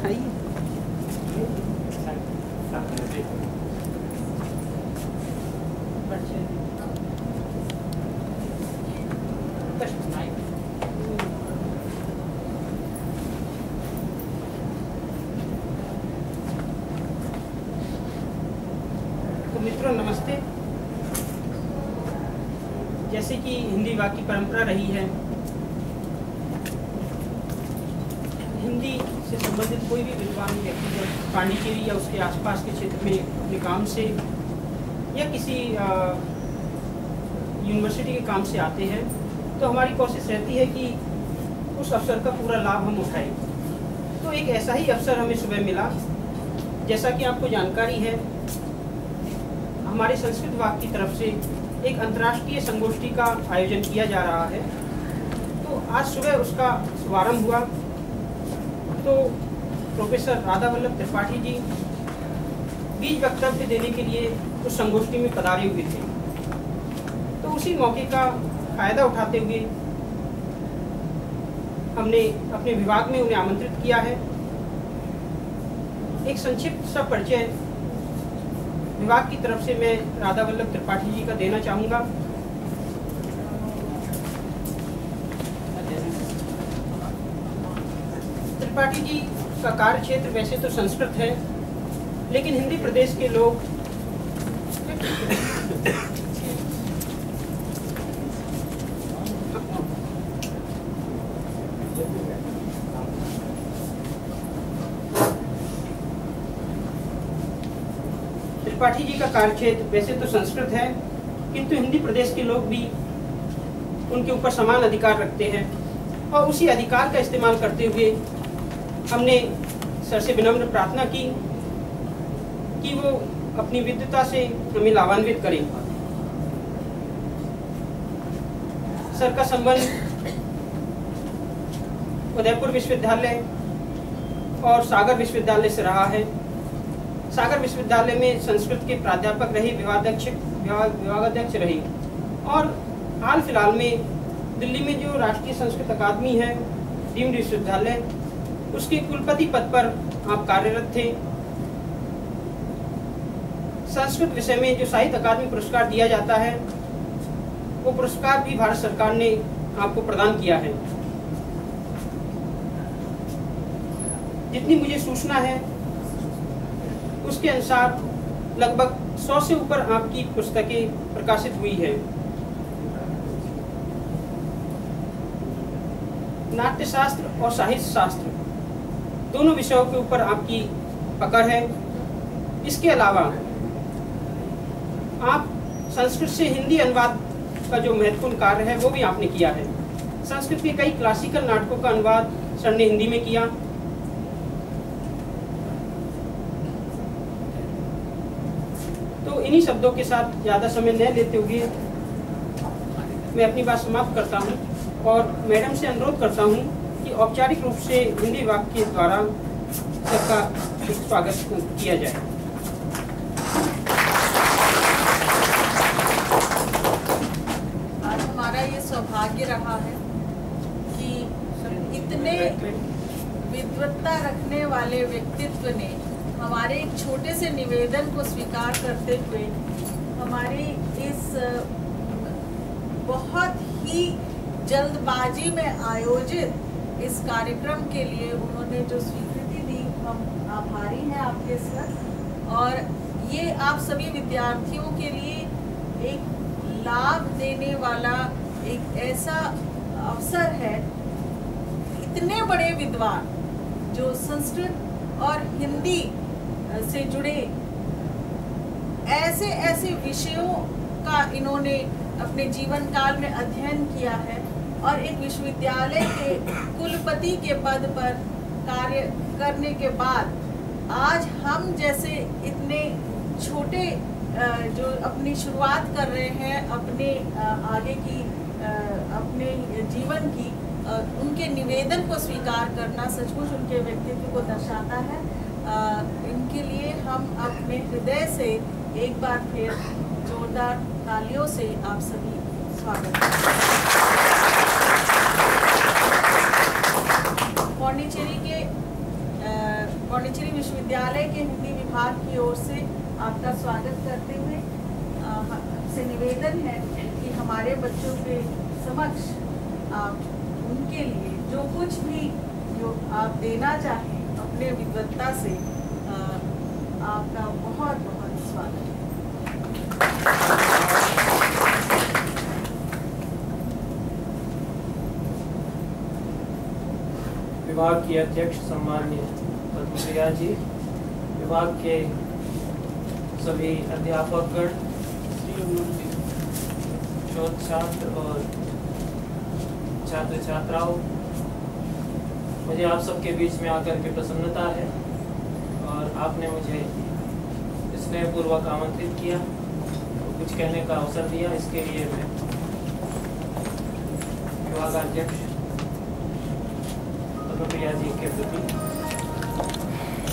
आइए। तो मित्रों नमस्ते। जैसे कि हिंदी वाक्य की परंपरा रही है, हिंदी से संबंधित कोई भी विद्वान व्यक्ति जब पांडिचेरी या उसके आसपास के क्षेत्र में अपने काम से या किसी यूनिवर्सिटी के काम से आते हैं तो हमारी कोशिश रहती है कि उस अवसर का पूरा लाभ हम उठाएं। तो एक ऐसा ही अवसर हमें सुबह मिला। जैसा कि आपको जानकारी है, हमारे संस्कृत विभाग की तरफ से एक अंतर्राष्ट्रीय संगोष्ठी का आयोजन किया जा रहा है। तो आज सुबह उसका शुभारंभ हुआ। तो प्रोफेसर राधा वल्लभ त्रिपाठी जी बीज वक्तव्य देने के लिए उस संगोष्ठी में पधारे हुए थे। तो उसी मौके का फायदा उठाते हुए हमने अपने विभाग में उन्हें आमंत्रित किया है। एक संक्षिप्त सा परिचय विभाग की तरफ से मैं राधा वल्लभ त्रिपाठी जी का देना चाहूँगा। त्रिपाठी जी का कार्य क्षेत्र वैसे तो संस्कृत है, लेकिन हिंदी प्रदेश के लोग त्रिपाठी जी का कार्यक्षेत्र वैसे तो संस्कृत है, किंतु हिंदी प्रदेश के लोग भी उनके ऊपर समान अधिकार रखते हैं और उसी अधिकार का इस्तेमाल करते हुए हमने सर से विनम्र प्रार्थना की कि वो अपनी विद्वता से हमें लाभान्वित करें। सर का संबंध उदयपुर विश्वविद्यालय और सागर विश्वविद्यालय से रहा है। सागर विश्वविद्यालय में संस्कृत के प्राध्यापक रहे, विभागाध्यक्ष रहे और हाल फिलहाल में दिल्ली में जो राष्ट्रीय संस्कृत अकादमी है, डीम्ड विश्वविद्यालय, उसके कुलपति पद पर आप कार्यरत थे। संस्कृत विषय में जो साहित्य अकादमी पुरस्कार दिया जाता है, वो पुरस्कार भी भारत सरकार ने आपको प्रदान किया है। जितनी मुझे सूचना है उसके अनुसार लगभग 100 से ऊपर आपकी पुस्तकें प्रकाशित हुई है। नाट्य शास्त्र और साहित्य शास्त्र दोनों विषयों के ऊपर आपकी पकड़ है। इसके अलावा आप संस्कृत से हिंदी अनुवाद का जो महत्वपूर्ण कार्य है वो भी आपने किया है। संस्कृत के कई क्लासिकल नाटकों का अनुवाद सर ने हिंदी में किया। तो इन्हीं शब्दों के साथ ज़्यादा समय न लेते हुए मैं अपनी बात समाप्त करता हूं और मैडम से अनुरोध करता हूं कि औपचारिक रूप से हिंदी विभाग के द्वारा सबका स्वागत किया जाए। आज हमारा ये सौभाग्य रहा है कि इतने विद्वत्ता रखने वाले व्यक्तित्व ने हमारे एक छोटे से निवेदन को स्वीकार करते हुए हमारी इस बहुत ही जल्दबाजी में आयोजित इस कार्यक्रम के लिए उन्होंने जो स्वीकृति दी, हम आभारी हैं आपके सर। और ये आप सभी विद्यार्थियों के लिए एक लाभ देने वाला एक ऐसा अवसर है। इतने बड़े विद्वान जो संस्कृत और हिंदी से जुड़े ऐसे ऐसे विषयों का इन्होंने अपने जीवन काल में अध्ययन किया है और एक विश्वविद्यालय के कुलपति के पद पर कार्य करने के बाद आज हम जैसे इतने छोटे जो अपनी शुरुआत कर रहे हैं अपने आगे की अपने जीवन की, उनके निवेदन को स्वीकार करना सचमुच उनके व्यक्तित्व को दर्शाता है। इनके लिए हम अपने हृदय से एक बार फिर जोरदार तालियों से आप सभी स्वागत पौंडीचेरी के विश्वविद्यालय के हिंदी विभाग की ओर से आपका स्वागत करते हुए से निवेदन है कि हमारे बच्चों के समक्ष आप उनके लिए जो कुछ भी जो आप देना चाहें अपने विद्वत्ता से, आपका बहुत बहुत स्वागत है। विभाग की अध्यक्ष सम्माननीय पद्मप्रिया जी, विभाग के सभी अध्यापकगण, शोध छात्र और छात्र छात्राओं, मुझे आप सबके बीच में आकर के प्रसन्नता है और आपने मुझे स्नेहपूर्वक आमंत्रित किया, कुछ कहने का अवसर दिया। इसके लिए मैं विभागाध्यक्ष पद्मप्रिया जी के प्रति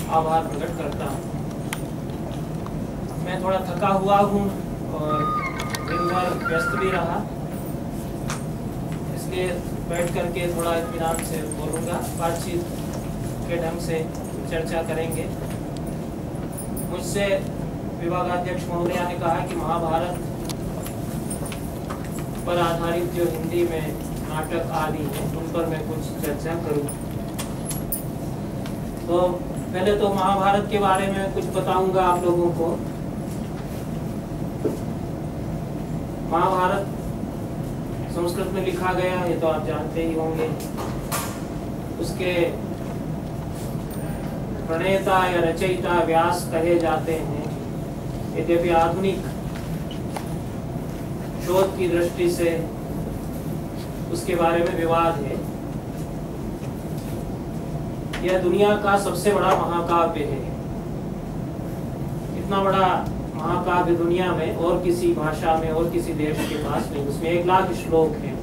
आभार प्रकट करता हूँ। मैं थोड़ा थका हुआ हूँ और दिन भर व्यस्त भी रहा, इसलिए बैठ करके थोड़ा इत्मीनान से बोलूँगा, बातचीत के ढंग से चर्चा करेंगे। मुझसे विभागाध्यक्ष महोदया ने कहा कि महाभारत पर आधारित जो हिंदी में नाटक आदि हैं उन पर मैं कुछ चर्चा करूँ। तो पहले तो महाभारत के बारे में कुछ बताऊंगा आप लोगों को। महाभारत संस्कृत में लिखा गया, ये तो आप जानते ही होंगे। उसके प्रणेता या रचयिता व्यास कहे जाते हैं। यद्यपि आधुनिक शोध की दृष्टि से उसके बारे में विवाद है। यह दुनिया का सबसे बड़ा महाकाव्य है। इतना बड़ा महाकाव्य दुनिया में और किसी भाषा में और किसी देश के पास नहीं। उसमें 1 लाख श्लोक हैं।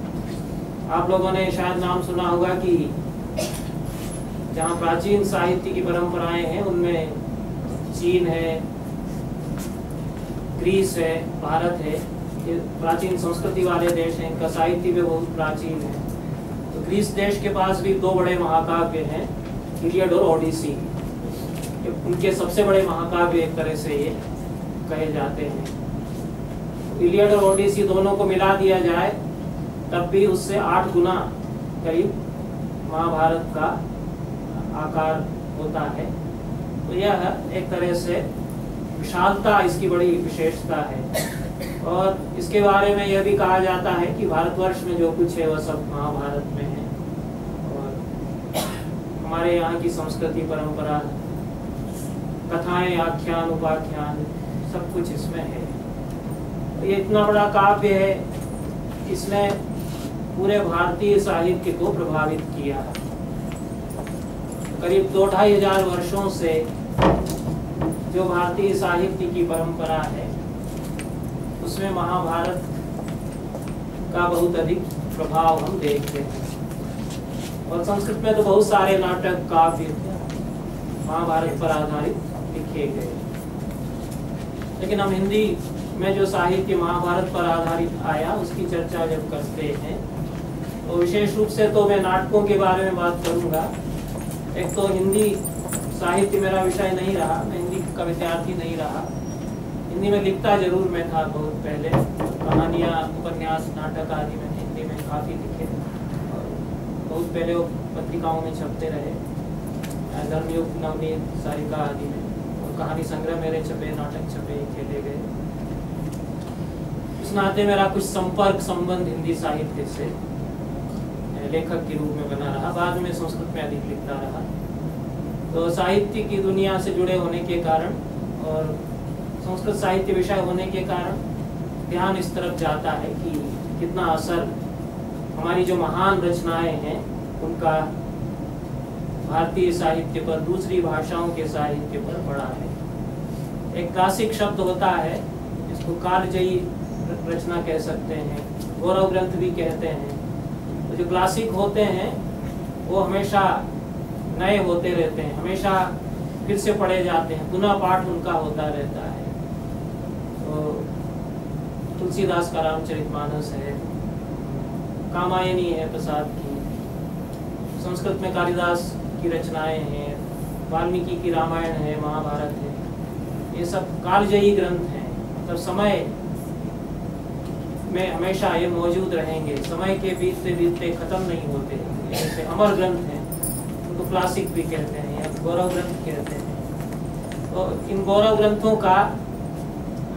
आप लोगों ने शायद नाम सुना होगा कि जहाँ प्राचीन साहित्य की परंपराएं हैं उनमें चीन है, ग्रीस है, भारत है, ये प्राचीन संस्कृति वाले देश हैं। इनका साहित्य भी बहुत प्राचीन है। तो ग्रीस देश के पास भी 2 बड़े महाकाव्य हैं, इलियड और ओडिसी। उनके सबसे बड़े महाकाव्य एक तरह से ये कहे जाते हैं। इलियड और ओडिसी दोनों को मिला दिया जाए तब भी उससे 8 गुना करीब महाभारत का आकार होता है। तो यह एक तरह से विशालता इसकी बड़ी विशेषता है। और इसके बारे में यह भी कहा जाता है कि भारतवर्ष में जो कुछ है वह सब महाभारत में है। और हमारे यहाँ की संस्कृति, परंपरा, कथाएं, आख्यान, उपाख्यान सब कुछ इसमें है। तो ये इतना बड़ा काव्य है, इसने पूरे भारतीय साहित्य को प्रभावित किया। करीब 2-2,500 वर्षों से जो भारतीय साहित्य की परंपरा है उसमें महाभारत का बहुत अधिक प्रभाव हम देखते हैं। और संस्कृत में तो बहुत सारे नाटक, काव्य महाभारत पर आधारित लिखे गए। लेकिन हम हिंदी में जो साहित्य महाभारत पर आधारित आया उसकी चर्चा जब करते हैं तो विशेष रूप से तो मैं नाटकों के बारे में बात करूंगा। एक तो हिंदी साहित्य मेरा विषय नहीं रहा, मैं हिंदी का विद्यार्थी नहीं रहा। हिंदी में लिखता जरूर मैं था बहुत पहले, कहानियाँ, उपन्यास, नाटक आदि में हिंदी में काफ़ी लिखे और बहुत पहले वो पत्रिकाओं में छपते रहे, धर्मयुग, नवनीत, सारिका आदि में। और कहानी संग्रह मेरे छपे, नाटक छपे, खेले गए। इस नाते मेरा कुछ संपर्क, संबंध हिंदी साहित्य से लेखक के रूप में बना रहा। बाद में संस्कृत में अधिक लिखता रहा। तो साहित्य की दुनिया से जुड़े होने के कारण और संस्कृत साहित्य विषय होने के कारण ध्यान इस तरफ जाता है कि कितना असर हमारी जो महान रचनाएं हैं उनका भारतीय साहित्य पर, दूसरी भाषाओं के साहित्य पर पड़ा है। एक क्लासिक शब्द होता है जिसको कालजयी रचना कह सकते हैं, गौरव ग्रंथ भी कहते हैं। तो जो क्लासिक होते हैं वो हमेशा नए होते रहते हैं, हमेशा फिर से पढ़े जाते हैं, पुनः पाठ उनका होता रहता है। तो तुलसीदास का रामचरितमानस है, कामायनी है प्रसाद की, संस्कृत में कालिदास की रचनाएं हैं, वाल्मीकि की रामायण है, महाभारत है, ये सब कालजयी ग्रंथ हैं, मतलब समय में हमेशा ये मौजूद रहेंगे, समय के बीतते बीतते खत्म नहीं होते। जैसे अमर ग्रंथ हैं, उनको क्लासिक भी कहते हैं या गौरव ग्रंथ कहते हैं। तो इन गौरव ग्रंथों का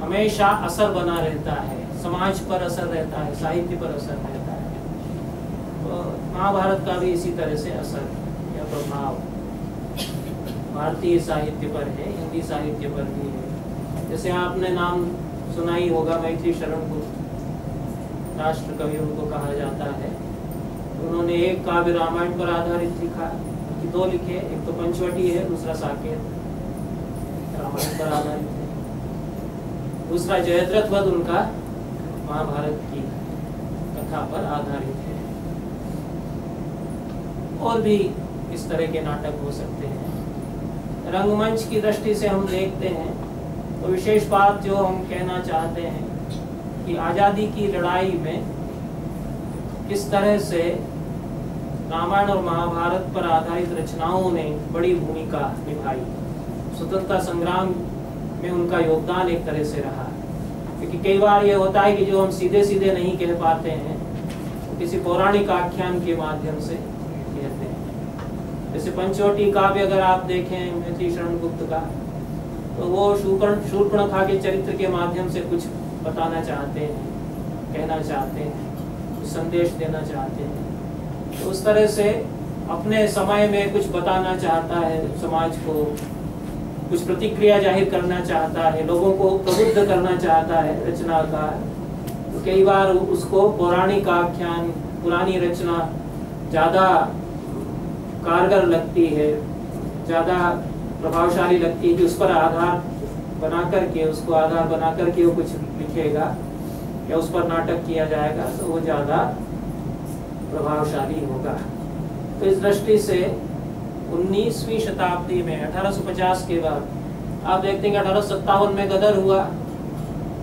हमेशा असर बना रहता है, समाज पर असर रहता है, साहित्य पर असर रहता है। तो महाभारत का भी इसी तरह से असर या प्रभाव भारतीय साहित्य पर है, हिंदी साहित्य पर भी है। जैसे आपने नाम सुना ही होगा, मैथिली शरण गुप्त, राष्ट्र कवि उनको कहा जाता है। उन्होंने एक काव्य रामायण पर आधारित लिखा, दो लिखे, एक तो पंचवटी है, दूसरा साकेत रामायण पर आधारित है, दूसरा जयद्रथ वध उनका महाभारत की कथा पर आधारित है। और भी इस तरह के नाटक हो सकते हैं। रंगमंच की दृष्टि से हम देखते हैं तो विशेष बात जो हम कहना चाहते हैं कि आज़ादी की लड़ाई में किस तरह से रामायण और महाभारत पर आधारित रचनाओं ने बड़ी भूमिका निभाई। स्वतंत्रता संग्राम में उनका योगदान एक तरह से रहा, क्योंकि कई बार ये होता है कि जो हम सीधे सीधे नहीं कह पाते हैं तो किसी पौराणिक आख्यान के माध्यम से कहते हैं। जैसे पंचवटी काव्य अगर आप देखें मैथिली शरण गुप्त का, तो वो शूर्पणखा के चरित्र के माध्यम से कुछ बताना चाहते हैं, कहना चाहते हैं, कुछ संदेश देना चाहते हैं। तो उस तरह से अपने समय में कुछ बताना चाहता है, समाज को कुछ प्रतिक्रिया जाहिर करना चाहता है, लोगों को प्रबुद्ध करना चाहता है रचनाकार। तो कई बार उसको पौराणिक आख्यान, पुरानी रचना ज़्यादा कारगर लगती है, ज़्यादा प्रभावशाली लगती है कि उस पर आधार बना करके, उसको आधार बना करके वो कुछ लिखेगा या उस पर नाटक किया जाएगा, तो वो ज़्यादा प्रभावशाली होगा। तो इस दृष्टि से 19वीं शताब्दी में 1850 के बाद आप देखते हैं कि 1857 में गदर हुआ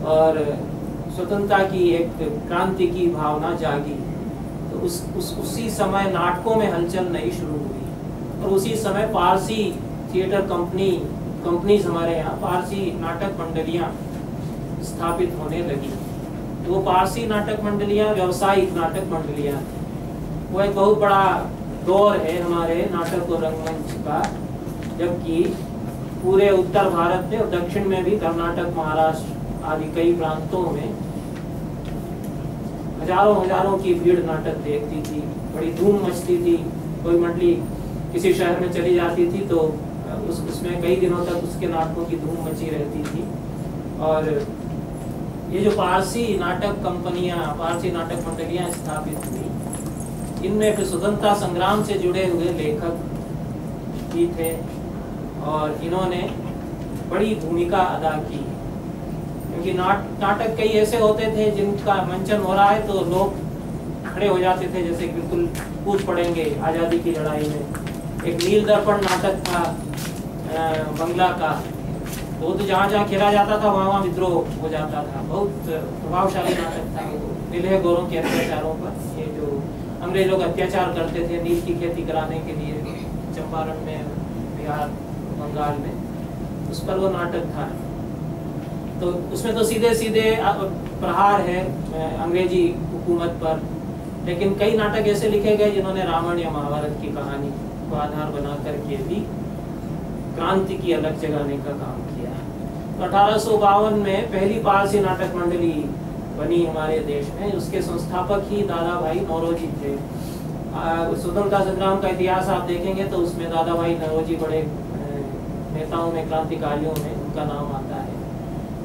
और स्वतंत्रता की एक क्रांति की भावना जागी। तो उसी समय नाटकों में हलचल नई शुरू हुई और उसी समय पारसी थिएटर कंपनीज हमारे यहाँ पारसी नाटक मंडलियाँ स्थापित होने लगी। तो वो पारसी नाटक मंडलियाँ व्यावसायिक नाटक मंडलियाँ थी। वो एक बहुत बड़ा दौर है हमारे नाटक और रंगमंच का, जबकि पूरे उत्तर भारत में और दक्षिण में भी कर्नाटक, महाराष्ट्र आदि कई प्रांतों में हजारों की भीड़ नाटक देखती थी, बड़ी धूम मचती थी। कोई मंडली किसी शहर में चली जाती थी तो उसमें कई दिनों तक उसके नाटकों की धूम मची रहती थी। और ये जो पारसी नाटक कंपनियां, पारसी नाटक मंडलियां स्थापित हुई, इनमें फिर स्वतंत्रता संग्राम से जुड़े हुए लेखक भी थे और इन्होंने बड़ी भूमिका अदा की। क्योंकि नाटक कई ऐसे होते थे जिनका मंचन हो रहा है तो लोग खड़े हो जाते थे, जैसे बिल्कुल कूद पड़ेंगे आज़ादी की लड़ाई में। एक नील दर्पण नाटक था बंगला का, तो जहाँ जहाँ खेला जाता था वहाँ विद्रोह हो जाता था। बहुत प्रभावशाली नाटक था वो, नीले गोरों के अत्याचारों पर। ये जो अंग्रेज लोग अत्याचार करते थे नील की खेती कराने के लिए चंपारण में, बिहार, बंगाल में, उस पर वो नाटक था। तो उसमें तो सीधे सीधे प्रहार है अंग्रेजी हुकूमत पर, लेकिन कई नाटक ऐसे लिखे गए जिन्होंने रामायण या महाभारत की कहानी को आधार बना करके भी क्रांति की अलग जगाने का काम किया। तो 1852 में पहली पारसी नाटक मंडली बनी हमारे देश में। उसके संस्थापक ही दादा भाई नौरोजी थे। स्वतंत्रता संग्राम का इतिहास आप देखेंगे तो उसमें दादा भाई नौरोजी बड़े नेताओं में, क्रांतिकारियों में उनका नाम आता है।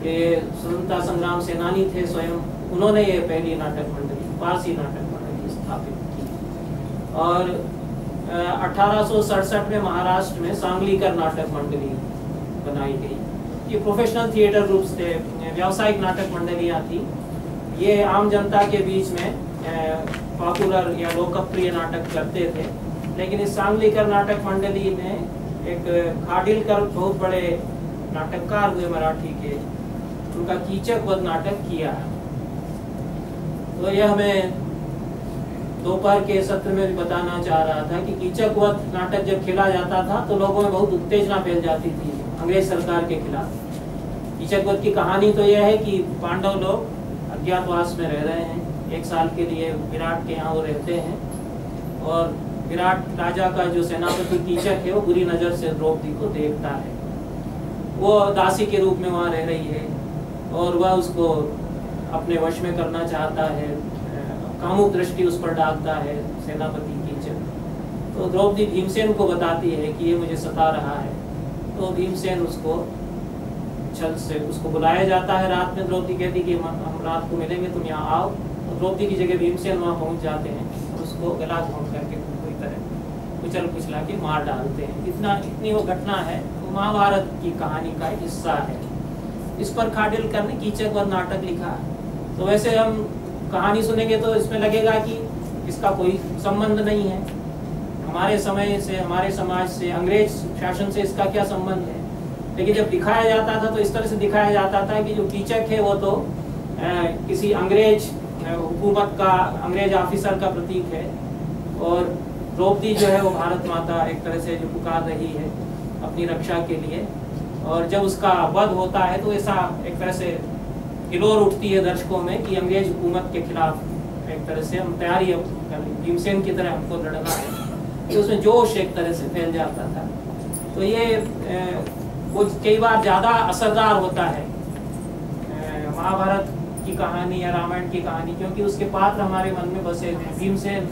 ये स्वतंत्रता संग्राम सेनानी थे स्वयं, उन्होंने ये पहली नाटक मंडली, पारसी नाटक मंडली स्थापित की। और 1867 में महाराष्ट्र में सांगलीकर नाटक मंडली बनाई गई। ये प्रोफेशनल थिएटर ग्रुप्स थे, व्यावसायिक नाटक मंडलियाँ थी। ये आम जनता के बीच में पॉपुलर या लोकप्रिय नाटक करते थे। लेकिन इस सांगलीकर नाटक मंडली में एक खाडिलकर बहुत बड़े नाटककार हुए मराठी के, उनका कीचक वध नाटक किया। तो यह हमें दोपहर के सत्र में भी बताना चाह रहा था कि कीचक वध नाटक जब खेला जाता था तो लोगों में बहुत उत्तेजना फैल जाती थी अंग्रेज सरकार के खिलाफ। कीचक वध की कहानी तो यह है कि पांडव लोग अज्ञातवास में रह रहे हैं, 1 साल के लिए विराट के यहाँ वो रहते हैं, और विराट राजा का जो सेनापति कीचक है वो बुरी नज़र से द्रौपदी को देखता है। वो दासी के रूप में वहाँ रह रही है और वह उसको अपने वश में करना चाहता है, कामुक दृष्टि उस पर डालता है सेनापति कीचक। तो द्रौपदी भीमसेन को बताती है कि ये मुझे सता रहा है। तो भीमसेन उसको छल से उसको बुलाया जाता है रात में। द्रौपदी कहती कि हम रात को मिलेंगे, तुम यहाँ आओ। तो द्रौपदी की जगह भीमसेन वहाँ पहुँच जाते हैं और उसको गला घोंट करके पूरी तरह कुचल कुचला के मार डालते हैं। इतनी वो घटना है, वो महाभारत की कहानी का एक हिस्सा है। इस पर खाडिलकर ने कीचक वध नाटक लिखा। तो वैसे हम कहानी सुनेंगे तो इसमें लगेगा कि इसका कोई संबंध नहीं है हमारे समय से, हमारे समाज से, अंग्रेज शासन से इसका क्या संबंध है। लेकिन जब दिखाया जाता था तो इस तरह से दिखाया जाता था कि जो कीचक है वो तो किसी अंग्रेज हुकूमत का, अंग्रेज ऑफिसर का प्रतीक है, और द्रौपदी जो है वो भारत माता एक तरह से जो पुकार रही है अपनी रक्षा के लिए। और जब उसका वध होता है तो ऐसा एक तरह से हिलोर उठती है दर्शकों में कि अंग्रेज हुकूमत के खिलाफ एक तरह से हम तैयारी भीमसेन की तरह हमको लड़ना है। तो उसमें जोश एक तरह से फैल जाता था। तो ये वो कई बार ज़्यादा असरदार होता है महाभारत की कहानी या रामायण की कहानी, क्योंकि उसके पात्र हमारे मन में बसे हैं। भीमसेन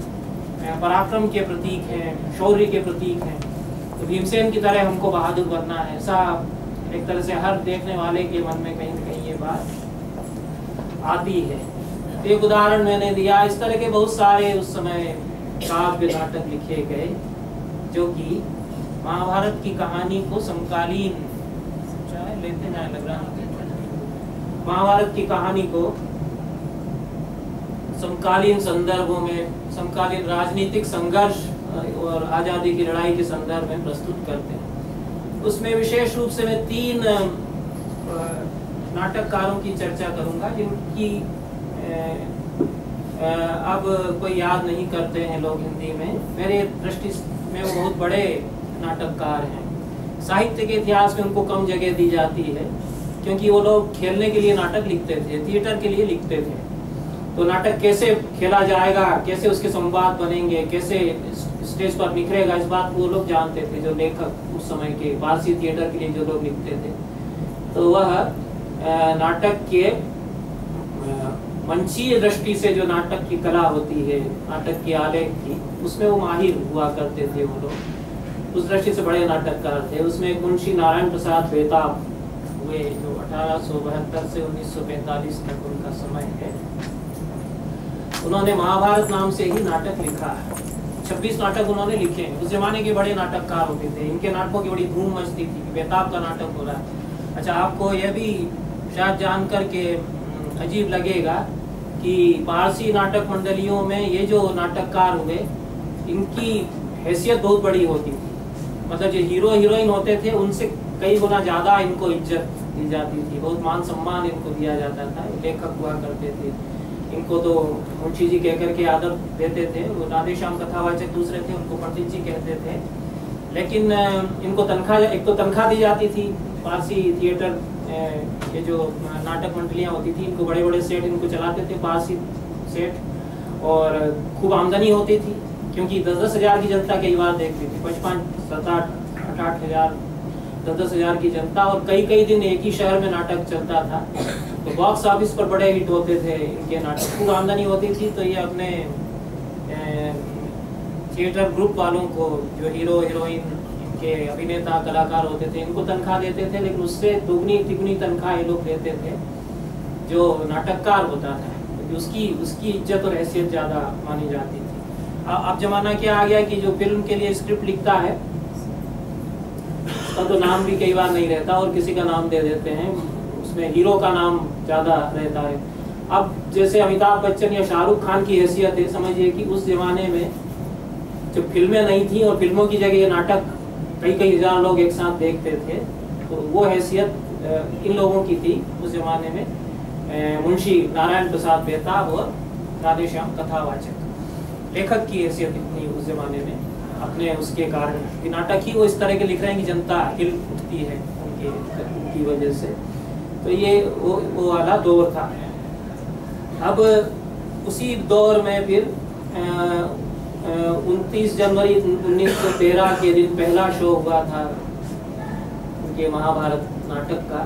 पराक्रम के प्रतीक हैं, शौर्य के प्रतीक हैं। तो भीमसेन की तरह हमको बहादुर बनना है, ऐसा एक तरह से हर देखने वाले के मन में कहीं न कहीं ये बात आती है। एक उदाहरण मैंने दिया, इस तरह के बहुत सारे उस समय काव्य नाटक लिखे गए जो कि महाभारत की कहानी को समकालीन लेते जाए लग रहा है, महाभारत की कहानी को समकालीन संदर्भों में, समकालीन राजनीतिक संघर्ष और आज़ादी की लड़ाई के संदर्भ में प्रस्तुत करते हैं। उसमें विशेष रूप से मैं 3 नाटककारों की चर्चा करूंगा जिनकी अब कोई याद नहीं करते हैं लोग हिंदी में। मेरे दृष्टि में वो बहुत बड़े नाटककार हैं। साहित्य के इतिहास में उनको कम जगह दी जाती है क्योंकि वो लोग खेलने के लिए नाटक लिखते थे, थिएटर के लिए लिखते थे। तो नाटक कैसे खेला जाएगा, कैसे उसके संवाद बनेंगे, कैसे स्टेज पर निखरेगा, इस बात को वो लोग जानते थे जो लेखक उस समय के पारसी थिएटर के लिए जो लोग लिखते थे। तो वह नाटक के मंचीय दृष्टि से जो नाटक की कला होती है, नाटक के आलेख की, उसमें वो माहिर हुआ करते थे वो लोग। उस दृष्टि से बड़े नाटककार थे। उसमें मुंशी नारायण प्रसाद बेताब हुए जो 1872 से 1945 तक उनका समय है। उन्होंने महाभारत नाम से ही नाटक लिखा है। 26 नाटक उन्होंने लिखे हैं। उस जमाने के बड़े नाटककार होते थे। इनके नाटकों की बड़ी धूम मचती थी कि बेताब का नाटक हो रहा है। अच्छा, आपको यह भी शायद जान करके अजीब लगेगा कि पारसी नाटक मंडलियों में ये जो नाटककार हुए, इनकी हैसियत बहुत बड़ी होती थी। मतलब जो हीरो हीरोइन होते थे उनसे कई गुना ज़्यादा इनको इज्जत दी जाती थी, बहुत मान सम्मान इनको दिया जाता था। लेखक हुआ करते थे, इनको तो मुंशी जी कहकर के आदर देते थे। वो राधेश्याम कथावाचक दूसरे थे, उनको पंडित जी कहते थे। लेकिन इनको तनख्वाह, एक तो तनख्वाह दी जाती थी। पारसी थिएटर ये जो नाटक मंडलियाँ होती थी, इनको बड़े बड़े सेट इनको चलाते थे, पारसी सेट, और खूब आमदनी होती थी क्योंकि 10-10 हज़ार की जनता कई बार देखती थी। 55, 7-8, 8-8 हज़ार, 10-10 हज़ार की जनता, और कई दिन एक ही शहर में नाटक चलता था। तो बॉक्स ऑफिस पर बड़े हिट होते थे इनके नाटक, खूब आमदनी होती थी। तो ये अपने थिएटर ग्रुप वालों को, जो हीरो हीरोइन, इनके अभिनेता कलाकार होते थे, इनको तनख्वाह देते थे। लेकिन उससे दुगनी तिगुनी तनख्वाह ये लोग देते थे जो नाटककार होता था, क्योंकि उसकी इज्जत और हैसियत ज़्यादा मानी जाती थी। अब जमाना क्या आ गया कि जो फिल्म के लिए स्क्रिप्ट लिखता है उसका तो नाम भी कई बार नहीं रहता और किसी का नाम दे देते हैं, उसमें हीरो का नाम ज़्यादा रहता है। अब जैसे अमिताभ बच्चन या शाहरुख खान की हैसियत है, समझिए कि उस जमाने में जब फिल्में नहीं थी और फिल्मों की जगह ये नाटक कई हज़ार लोग एक साथ देखते थे, तो वो हैसियत इन लोगों की थी उस जमाने में, मुंशी नारायण प्रसाद बेताब और राधेश्याम कथावाचक। लेखक की हैसियत इतनी उस जमाने में अपने उसके कारण कि नाटक ही वो इस तरह के लिख रहे हैं कि जनता हिल उठती है उनकी वजह से। तो ये वो वाला दौर था। अब उसी दौर में फिर 29 जनवरी 1913 के दिन पहला शो हुआ था उनके महाभारत नाटक का।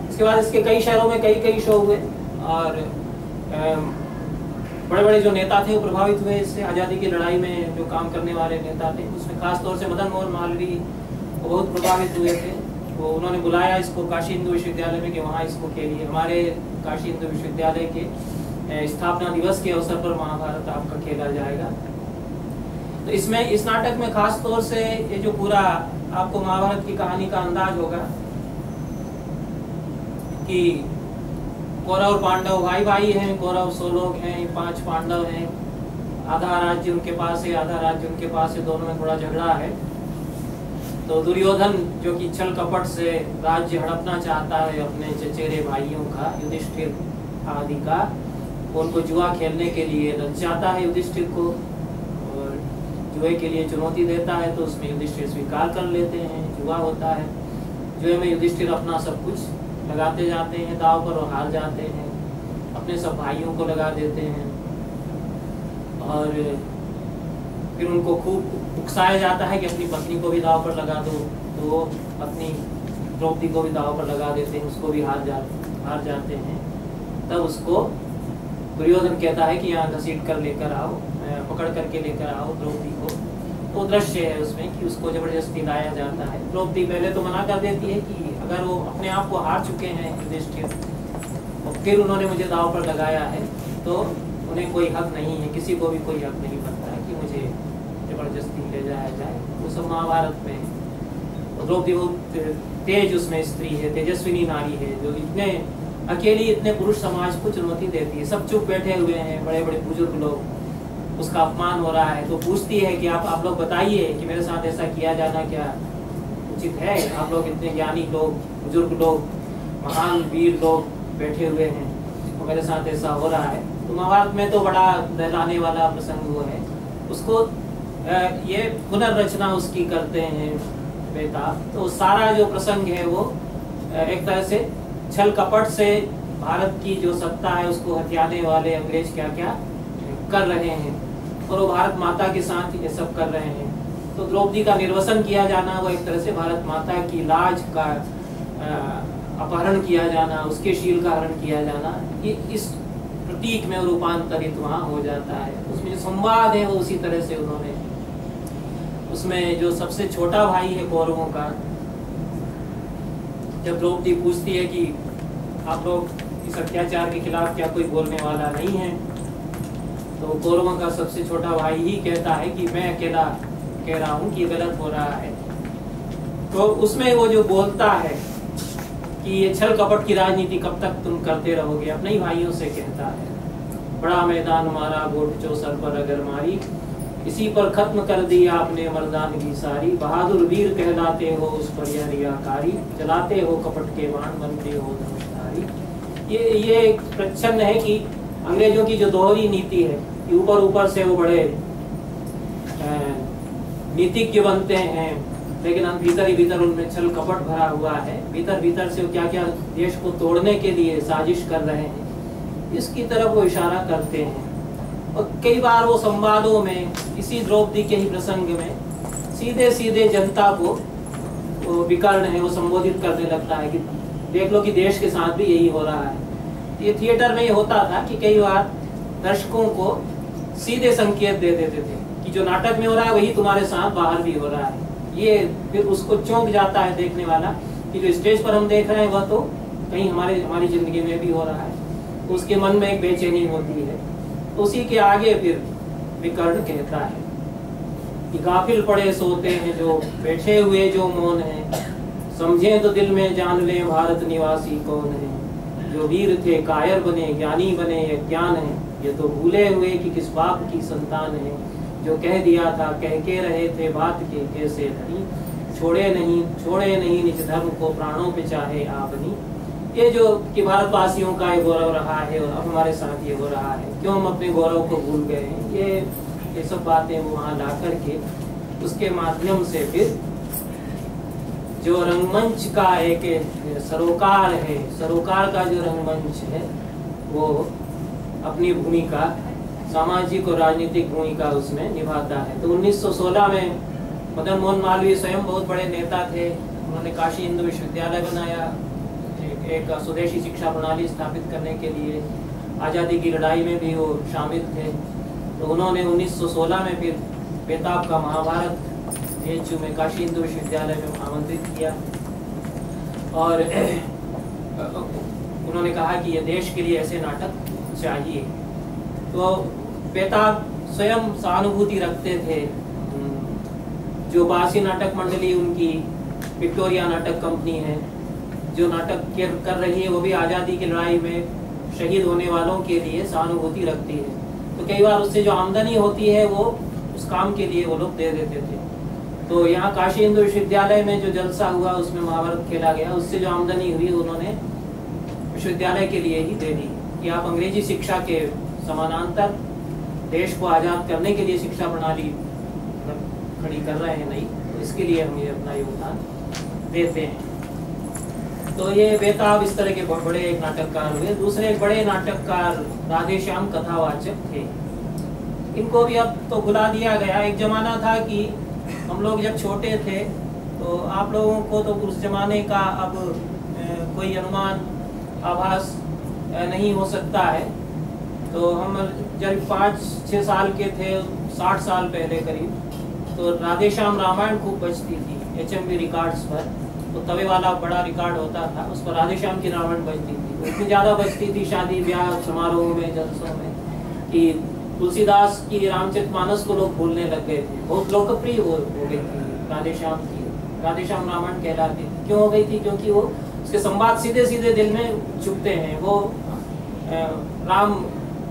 इसके बाद इसके कई शहरों में कई शो हुए और बड़े बड़े जो नेता थे वो प्रभावित हुए इससे। आज़ादी की लड़ाई में जो काम करने वाले नेता थे उसमें खास तौर से मदन मोहन मालवीय वो बहुत प्रभावित हुए थे। वो उन्होंने बुलाया इसको काशी हिंदू विश्वविद्यालय में कि वहाँ इसको के लिए हमारे काशी हिंदू विश्वविद्यालय के स्थापना दिवस के अवसर पर महाभारत आपका खेला जाएगा। तो इसमें इस नाटक में खास तौर से ये जो पूरा आपको महाभारत की कहानी का अंदाज होगा कि कौरव और पांडव भाई भाई हैं। कौरव 100 लोग हैं, 5 पांडव हैं। आधा राज्य उनके पास है, आधा राज्य उनके पास है, दोनों में थोड़ा झगड़ा है। तो दुर्योधन जो कि छल कपट से राज्य हड़पना चाहता है अपने चचेरे भाइयों का, युधिष्ठिर आदि का, उनको जुआ खेलने के लिए ललचाता है युधिष्ठिर को और जुए के लिए चुनौती देता है। तो उसमें युधिष्ठिर स्वीकार कर लेते हैं, जुआ होता है। जुए में युधिष्ठिर अपना सब कुछ लगाते जाते हैं दाव पर और हार जाते हैं, अपने सब भाइयों को लगा देते हैं और फिर उनको खूब उकसाया जाता है कि अपनी पत्नी को भी दाव पर लगा दो। तो वो अपनी द्रौपदी को भी दाव पर लगा देते हैं, उसको भी हार जाते हैं। तब उसको दुर्योधन कहता है कि यहाँ घसीट कर लेकर आओ, पकड़ करके लेकर आओ द्रौपदी को। तो दृश्य है उसमें कि उसको जबरदस्ती लाया जाता है। द्रौपदी पहले तो मना कर देती है कि अगर वो अपने आप को हार चुके हैं युधिष्ठिर और फिर उन्होंने मुझे दाव पर लगाया है तो उन्हें कोई हक नहीं है, किसी को भी कोई हक नहीं बनता है कि मुझे जबरदस्ती ले जाया जाए। वो सब महाभारत में है। तो द्रौपदी बहुत तेज उसमें स्त्री है, तेजस्विनी नारी है जो इतने अकेली इतने पुरुष समाज को चुनौती देती है। सब चुप बैठे हुए हैं, बड़े बड़े बुजुर्ग लोग, उसका अपमान हो रहा है। तो पूछती है कि आप लोग बताइए कि मेरे साथ ऐसा किया जाना क्या उचित है? आप लोग इतने ज्ञानी लोग, बुजुर्ग लोग, महान वीर लोग बैठे हुए हैं और मेरे साथ ऐसा हो रहा है। तो महाभारत में तो बड़ा दहलाने वाला प्रसंग वो है। उसको ये पुनर्रचना उसकी करते हैं बेटा। तो सारा जो प्रसंग है वो एक तरह से छल कपट से भारत की जो सत्ता है उसको हथियाने वाले अंग्रेज क्या क्या कर रहे हैं और वो भारत माता के साथ ये सब कर रहे हैं। तो द्रौपदी का निर्वसन किया जाना वो एक तरह से भारत माता की लाज का अपहरण किया जाना, उसके शील का हरण किया जाना, ये इस प्रतीक में रूपांतरित वहाँ हो जाता है। उसमें जो संवाद है वो उसी तरह से उन्होंने, उसमें जो सबसे छोटा भाई है कौरवों का, जब द्रौपदी पूछती है कि आप लोग इस अत्याचार के खिलाफ क्या कोई बोलने वाला नहीं है, तो कौरवों का सबसे छोटा भाई ही कहता है कि मैं अकेला कह रहा हूँ कि ये गलत हो रहा है। तो उसमें वो जो बोलता है कि ये छल कपट की राजनीति कब तक तुम करते रहोगे, अपने ही भाइयों से कहता है। बड़ा मैदान मारा गोट जो सर पर अगर मारी, इसी पर खत्म कर दी आपने मर्दानगी सारी। बहादुर वीर कहलाते हो उस पर यह रियाकारी, चलाते हो कपट के बाण बनते हो धनुषधारी। ये एक प्रच्छन्न है कि अंग्रेजों की जो दोहरी नीति है कि ऊपर से वो बड़े नीतिज्ञ बनते हैं लेकिन भीतर ही भीतर उनमें छल कपट भरा हुआ है। भीतर से वो क्या क्या देश को तोड़ने के लिए साजिश कर रहे हैं, इसकी तरफ वो इशारा करते हैं। और कई बार वो संवादों में इसी द्रौपदी के ही प्रसंग में सीधे जनता को वो विकर्ण है वो संबोधित करने लगता है कि देख लो कि देश के साथ भी यही हो रहा है। ये थिएटर में ये होता था कि कई बार दर्शकों को सीधे संकेत दे देते थे कि जो नाटक में हो रहा है वही तुम्हारे साथ बाहर भी हो रहा है। ये फिर उसको चौंक जाता है देखने वाला कि जो स्टेज पर हम देख रहे हैं वह तो कहीं हमारी जिंदगी में भी हो रहा है। तो उसके मन में एक बेचैनी होती है। तो उसी के आगे फिर विकर्ण कहता है कि गाफिल पड़े सोते हैं जो, बैठे हुए जो मौन है, समझे तो दिल में जान ले भारत निवासी कौन है। जो वीर थे कायर बने, ज्ञानी बने ये ज्ञान है, ये तो भूले हुए कि किस बाप की संतान है। जो कह दिया था कह के रहे थे बात के कैसे नहीं, छोड़े नहीं निज धर्म को प्राणों पे चाहे आपनी। ये जो कि भारतवासियों का ये गौरव रहा है और अब हमारे साथ ये हो रहा है, क्यों हम अपने गौरव को भूल गए हैं। ये ये सब बातें वो वहाँ ला करके उसके माध्यम से फिर जो रंगमंच का एक सरोकार है, सरोकार का जो रंगमंच है वो अपनी भूमिका, सामाजिक और राजनीतिक भूमिका उसमें निभाता है। तो 1916 में मदन मोहन मालवीय स्वयं बहुत बड़े नेता थे। उन्होंने काशी हिंदू विश्वविद्यालय बनाया, एक स्वदेशी शिक्षा प्रणाली स्थापित करने के लिए। आज़ादी की लड़ाई में भी वो शामिल थे। तो उन्होंने 1916 में फिर बेताब का महाभारत AHU में काशी हिंदू विश्वविद्यालय में आमंत्रित किया और उन्होंने कहा कि ये देश के लिए ऐसे नाटक चाहिए। तो बेताब स्वयं सहानुभूति रखते थे। जो बासी नाटक मंडली उनकी विक्टोरिया नाटक कंपनी है, जो नाटक कर रही है वो भी आज़ादी की लड़ाई में शहीद होने वालों के लिए सहानुभूति रखती है। तो कई बार उससे जो आमदनी होती है वो उस काम के लिए वो लोग दे देते थे। तो यहाँ काशी हिंदू विश्वविद्यालय में जो जलसा हुआ उसमें महाभारत खेला गया, उससे जो आमदनी हुई उन्होंने विश्वविद्यालय के लिए ही दे दी कि आप अंग्रेजी शिक्षा के समानांतर देश को आज़ाद करने के लिए शिक्षा प्रणाली खड़ी कर रहे हैं, नहीं तो इसके लिए हम ये अपना योगदान देते हैं। तो ये बेताब इस तरह के बहुत बड़े एक नाटककार हुए। दूसरे एक बड़े नाटककार राधेश्याम कथावाचक थे। इनको भी अब तो भुला दिया गया। एक जमाना था कि हम लोग जब छोटे थे तो आप लोगों को तो उस जमाने का अब कोई अनुमान आभास नहीं हो सकता है। तो हम जब 5-6 साल के थे, 60 साल पहले करीब, तो राधेश्याम रामायण खूब बजती थी HMV रिकॉर्ड्स पर। तो तवे वाला बड़ा रिकॉर्ड होता था, उस पर राधेश्याम की रामायण बजती थी। इतनी ज़्यादा बजती थी शादी ब्याह समारोह में, जलसों में, कि तुलसीदास की रामचरितमानस को लोग भूलने लग गए थे। बहुत लोकप्रिय हो गई थी राधेश्याम रामायण कहलाती थी। क्यों हो गई थी? क्योंकि वो उसके संवाद सीधे सीधे दिल में चुभते हैं। वो राम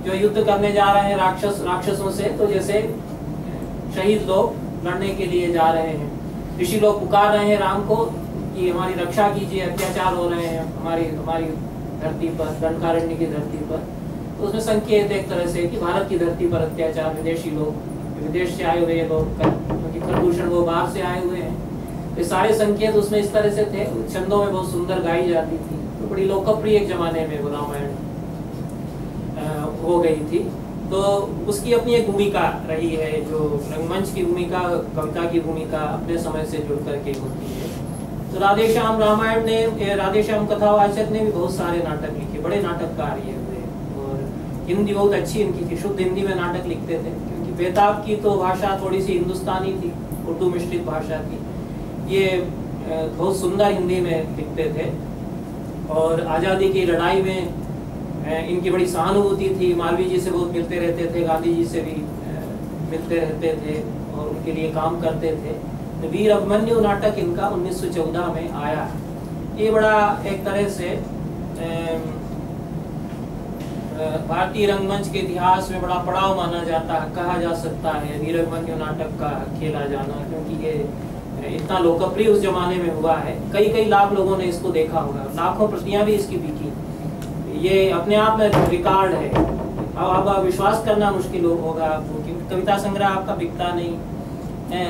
जो युद्ध करने जा रहे हैं राक्षसों से, तो जैसे शहीद लोग लड़ने के लिए जा रहे हैं, ऋषि लोग पुकार रहे हैं राम को कि हमारी रक्षा कीजिए, अत्याचार हो रहे हैं हमारी धरती पर, दंडकारण्य की धरती पर। तो उसमें संकेत एक तरह से कि भारत की धरती पर अत्याचार, विदेशी लोग, विदेश से आए हुए लोग, क्योंकि खरभूषण वो बाहर से आए हुए हैं। ये सारे संकेत उसमें इस तरह से थे, छंदों में बहुत सुंदर गाई जाती थी। तो बड़ी लोकप्रिय एक जमाने में वो रामायण हो गई थी। तो उसकी अपनी एक भूमिका रही है, जो रंगमंच की भूमिका, कविता की भूमिका अपने समय से जुड़ करके होती है। तो राधेश्याम रामायण ने, राधेश्याम कथावाचक ने भी बहुत सारे नाटक लिखे, बड़े नाटककार ये हुए। और हिंदी बहुत अच्छी इनकी थी, शुद्ध हिंदी में नाटक लिखते थे, क्योंकि बेताब की तो भाषा थोड़ी सी हिंदुस्तानी थी, उर्दू मिश्रित भाषा थी। ये बहुत सुंदर हिंदी में लिखते थे। और आज़ादी की लड़ाई में इनकी बड़ी सहानुभूति थी। मालवीय जी से बहुत मिलते रहते थे, गांधी जी से भी मिलते रहते थे और उनके लिए काम करते थे। तो वीर अभिमन्यु नाटक इनका 1914 में आया। ये बड़ा एक तरह से भारतीय रंगमंच के इतिहास में बड़ा पड़ाव माना जाता है, कहा जा सकता है वीर अभिमन्यु नाटक का खेला जाना, क्योंकि ये इतना लोकप्रिय उस जमाने में हुआ है। कई लाख लोगों ने इसको देखा होगा, लाखों प्रतियां भी इसकी बिकी। ये अपने आप में रिकॉर्ड है। अब आप विश्वास करना मुश्किल होगा आपको, क्योंकि कविता संग्रह आपका बिकता नहीं,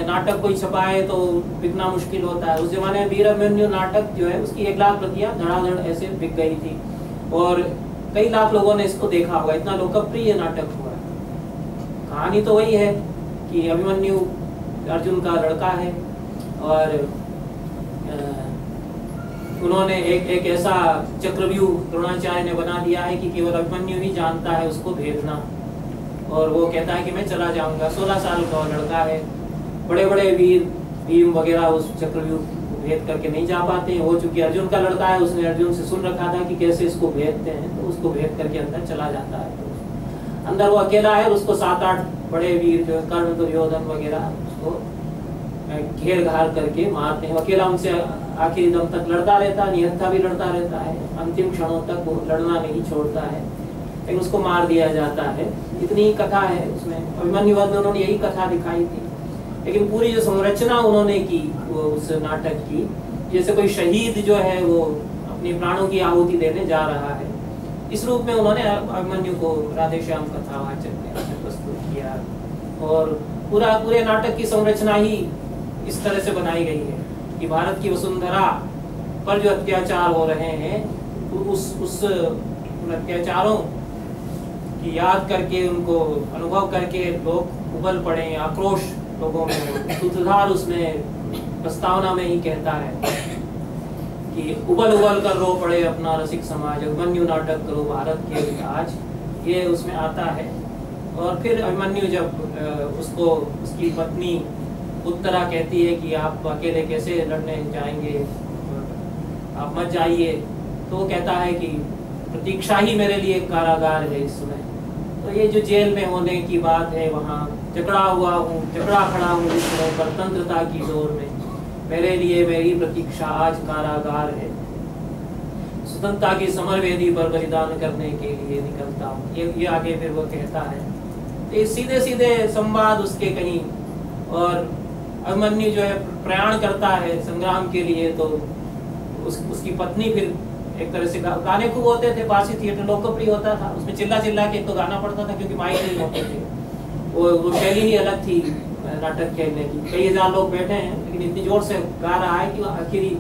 नाटक कोई छपाए तो बिकना मुश्किल होता है। उस जमाने में वीर अभिमन्यु नाटक जो है उसकी 1 लाख प्रतियां धड़ाधड़ ऐसे बिक गई थी और कई लाख लोगों ने इसको देखा होगा, इतना लोकप्रिय नाटक हुआ। कहानी तो वही है कि अभिमन्यु अर्जुन का लड़का है और उन्होंने एक ऐसा चक्रव्यूह द्रोणाचार्य ने बना दिया है कि केवल अभिमन्यु ही जानता है उसको भेदना। और वो कहता है कि मैं चला जाऊंगा। 16 साल का लड़का है। बड़े बड़े वीर भीम वगैरह उस चक्रव्यूह को भेद करके नहीं जा पाते हैं। वो चूंकि अर्जुन का लड़का है, उसने अर्जुन से सुन रखा था कि कैसे इसको भेदते हैं, तो उसको भेद करके अंदर चला जाता है। तो अंदर वो अकेला है, उसको 7-8 बड़े वीर जो कर्ण, दुर्योधन वगैरह उसको घेर घार करके मारते हैं। अकेला उनसे आखिरी दम तक लड़ता रहता है, निहत्था भी लड़ता रहता है, अंतिम क्षणों तक वो लड़ना नहीं छोड़ता है, लेकिन उसको मार दिया जाता है। इतनी कथा है उसमें। अभिमन्यु वध में उन्होंने यही कथा दिखाई थी, लेकिन पूरी जो संरचना उन्होंने की वो उस नाटक की, जैसे कोई शहीद जो है वो अपने प्राणों की आहुति देने जा रहा है, इस रूप में उन्होंने अभिमन्यु को राधेश्याम कथावाचक ने प्रस्तुत किया। और पूरे नाटक की संरचना ही इस तरह से बनाई गई है कि भारत की वसुंधरा पर जो अत्याचार हो रहे हैं उस अत्याचारों की याद करके, उनको अनुभव करके लोग उबल पड़े, आक्रोश लोगों में। सूत्रधार उसमें प्रस्तावना में ही कहता है कि उबल उबल कर रो पड़े अपना रसिक समाज, अभिमन्यु नाटक करो भारत के आज, ये उसमें आता है। और फिर अभिमन्यु जब उसको उसकी पत्नी उत्तरा कहती है कि आप अकेले कैसे लड़ने जाएंगे, आप मत जाइए, तो वो कहता है कि प्रतीक्षा ही मेरे लिए कारागार है इस समय। तो ये जो जेल में होने की बात है, वहाँ जकड़ा खड़ा हूँ इस समय परतंत्रता की डोर में, मेरे लिए मेरी प्रतीक्षा आज कारागार है, स्वतंत्रता की समरवेदी पर बलिदान करने के लिए निकलता हूँ। ये आगे फिर वो कहता है। तो सीधे सीधे संवाद उसके कहीं, और अभिमन्यु जो है प्रयाण करता है संग्राम के लिए, तो उसकी पत्नी फिर एक तरह से गाने खूब होते थे, पारसी थिएटर लोकप्रिय होता था, उसमें चिल्ला चिल्ला के तो गाना पड़ता था क्योंकि माइक नहीं होते थे। वो शैली ही अलग थी नाटक खेलने की। कई हजार लोग बैठे हैं लेकिन इतनी जोर से गा रहा है कि आखिरी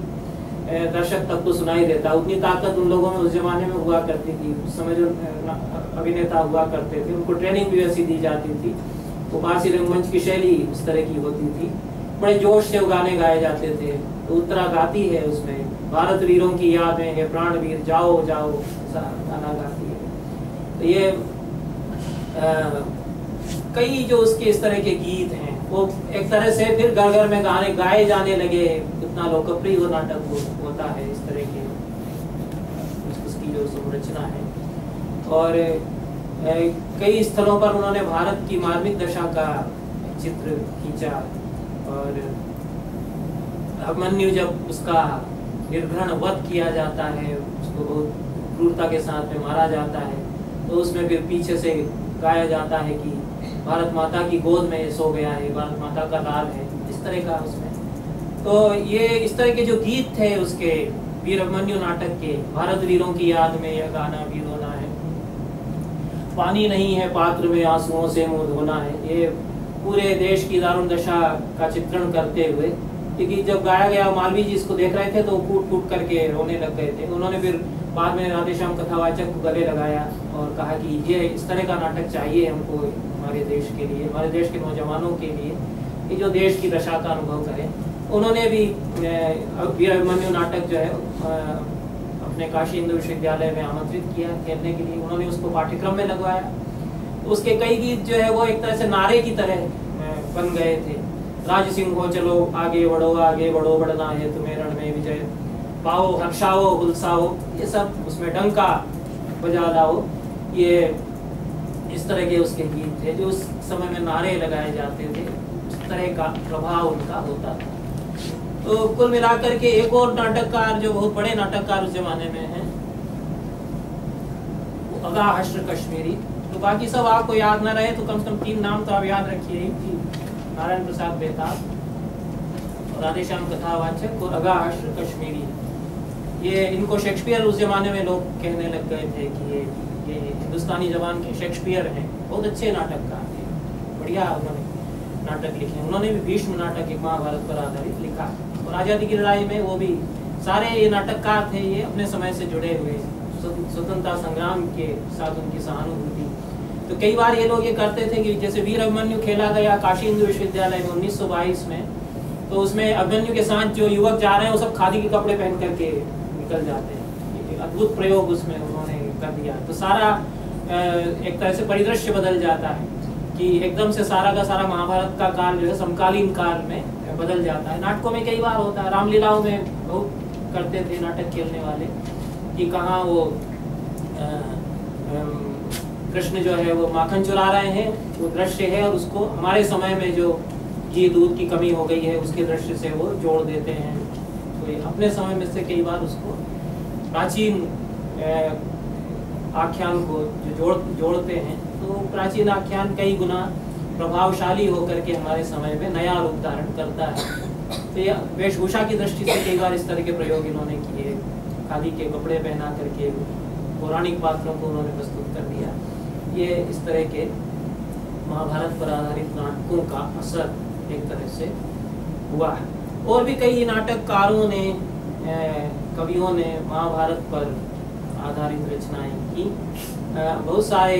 दर्शक तक तो सुनाई देता। उतनी ताकत उन लोगों में उस जमाने में हुआ करती थी। उस समय जो अभिनेता हुआ करते थे उनको ट्रेनिंग भी वैसी दी जाती थी। वो पारसी रंगमंच की शैली उस तरह की होती थी, बड़े जोश से वो गाने गाए जाते थे। तो उत्तरा गाती है उसमें, भारत वीरों की यादें है प्राण वीर जाओ जाओ, ऐसा गाना गाती है। तो ये कई जो उसके इस तरह के गीत हैं वो एक तरह से फिर घर घर में गाने गाए जाने लगे। इतना लोकप्रिय वो नाटक होता है इस तरह के, उसकी जो संरचना है। और कई स्थलों पर उन्होंने भारत की मार्मिक दशा का चित्र खींचा। और अभिमन्यु जब उसका निर्घृण वध किया जाता है, उसको बहुत क्रूरता के साथ में मारा जाता है, तो उसमें फिर पीछे से गाया जाता है कि भारत माता की गोद में सो गया है, भारत माता का लाल है, इस तरह का उसमें। तो ये इस तरह के जो गीत थे उसके वीर अभिमन्यु नाटक के, भारत वीरों की याद में यह गाना भी रोना है, पानी नहीं है पात्र में आंसुओं से मुंह धोना है, ये पूरे देश की दारुण दशा का चित्रण करते हुए, क्योंकि जब गाया गया मालवीय जी इसको देख रहे थे तो फूट फूट करके रोने लग गए थे। उन्होंने फिर बाद में राधेश्याम कथावाचक को गले लगाया और कहा कि ये इस तरह का नाटक चाहिए हमको हमारे देश के लिए, हमारे देश के नौजवानों के लिए, कि जो देश की दशा का अनुभव करें। उन्होंने भी वीर अभिमन्यु नाटक जो है अपने काशी हिंदू विश्वविद्यालय में आमंत्रित किया खेलने के लिए। उन्होंने उसको पाठ्यक्रम में लगवाया। उसके कई गीत जो है वो एक तरह से नारे की तरह बन गए थे। राज सिंह हो चलो आगे बढ़ो बढ़ना है तुम्हें रण में विजय पाओ, हर्षाओ हुलसाओ, ये सब उसमें डंका बजा लाओ, ये इस तरह के उसके गीत थे जो उस समय में नारे लगाए जाते थे। उस तरह का प्रभाव उनका होता था। तो कुल मिलाकर के एक और नाटककार जो बहुत बड़े नाटककार उस जमाने में हैं, अगा हश्र कश्मीरी। तो बाकी सब आपको याद ना रहे तो कम से कम 3 नाम तो आप याद रखिए, नारायण प्रसाद बेताब, राधेश्याम कथावाचक और अगा हश्र कश्मीरी। ये इनको शेक्सपियर उस जमाने में लोग कहने लग गए थे कि ये हिंदुस्तानी जबान के शेक्सपियर हैं। बहुत अच्छे नाटककार थे, बढ़िया उन्होंने नाटक लिखे। उन्होंने भी भीष्म नाटक एक महाभारत पर आधारित लिखा और आज़ादी की लड़ाई में वो भी सारे ये नाटककार थे, ये अपने समय से जुड़े हुए, स्वतंत्रता संग्राम के साथ उनकी सहानुभूति। तो कई बार ये लोग ये करते थे कि जैसे वीर अभिमन्यु खेला गया काशी हिंदू विश्वविद्यालय में 1922 में, तो उसमें अभिमन्यु के साथ जो युवक जा रहे हैं वो सब खादी के कपड़े पहन करके निकल जाते हैं। अद्भुत प्रयोग उसमें उन्होंने कर दिया। तो सारा एक तरह से परिदृश्य बदल जाता है कि एकदम से सारा का सारा महाभारत का काल जो है समकालीन काल में बदल जाता है। नाटकों में कई बार होता है, रामलीलाओं में बहुत करते थे नाटक खेलने वाले कि कहाँ वो कृष्ण जो है वो माखन चुरा रहे हैं, वो दृश्य है, और उसको हमारे समय में जो घी दूध की कमी हो गई है उसके दृश्य से वो जोड़ देते हैं। तो अपने समय में से कई बार उसको प्राचीन आख्यान को जो जोड़ते हैं, तो प्राचीन आख्यान कई गुना प्रभावशाली होकर के हमारे समय में नया रूप धारण करता है। तो ये वेशभूषा की दृष्टि से कई बार इस तरह के प्रयोग इन्होंने किए, खादी के कपड़े पहना करके पौराणिक पात्रों को उन्होंने प्रस्तुत कर दिया। ये इस तरह के महाभारत पर आधारित नाटकों का असर एक तरह से हुआ है। और भी कई नाटककारों ने, कवियों ने महाभारत पर आधारित रचनाएं की। बहुत सारे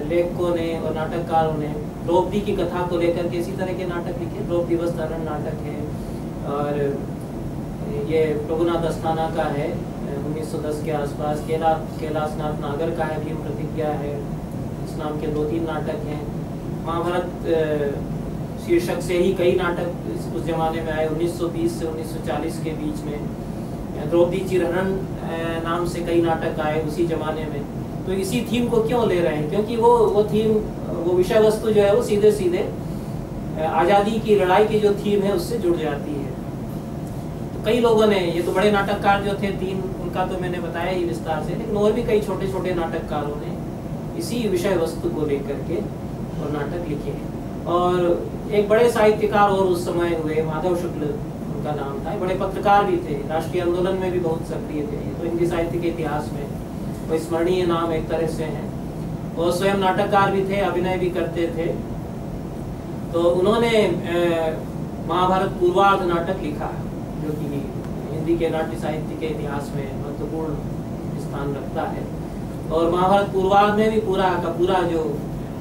लेखकों ने और नाटककारों ने द्रौपदी की कथा को लेकर के इसी तरह के नाटक लिखे। द्रौपदी वस्त्राहरण नाटक है, और ये रघुनाथ अस्थाना का है 1910 के आसपास। कैलाशनाथ नागर का है, भीम प्रतिज्ञा है, इस नाम के 2-3 नाटक हैं। महाभारत शीर्षक से ही कई नाटक उस जमाने में आए। 1920 से 1940 के बीच में द्रौपदी चिरहरण नाम से कई नाटक आए उसी जमाने में। तो इसी थीम को क्यों ले रहे हैं? क्योंकि वो थीम, वो विषय वस्तु जो है वो सीधे सीधे आज़ादी की लड़ाई की जो थीम है उससे जुड़ जाती है। तो कई लोगों ने, ये तो बड़े नाटककार जो थे 3, उनका तो मैंने बताया ही विस्तार से, लेकिन और भी कई छोटे छोटे नाटककारों ने इसी विषय वस्तु को लेकर के और नाटक लिखे हैं। और एक बड़े साहित्यकार और उस समय हुए, माधव शुक्ल उनका नाम था। बड़े पत्रकार भी थे, राष्ट्रीय आंदोलन में भी बहुत सक्रिय थे। तो हिंदी साहित्य के इतिहास में वो स्मरणीय नाम एक तरह से हैं। और स्वयं नाटककार भी थे, अभिनय भी करते थे। तो उन्होंने महाभारत पूर्वार्ध नाटक लिखा, जो कि हिंदी के नाट्य साहित्य के इतिहास में महत्वपूर्ण स्थान रखता है। और महाभारत पूर्वार्ध में भी पूरा का पूरा जो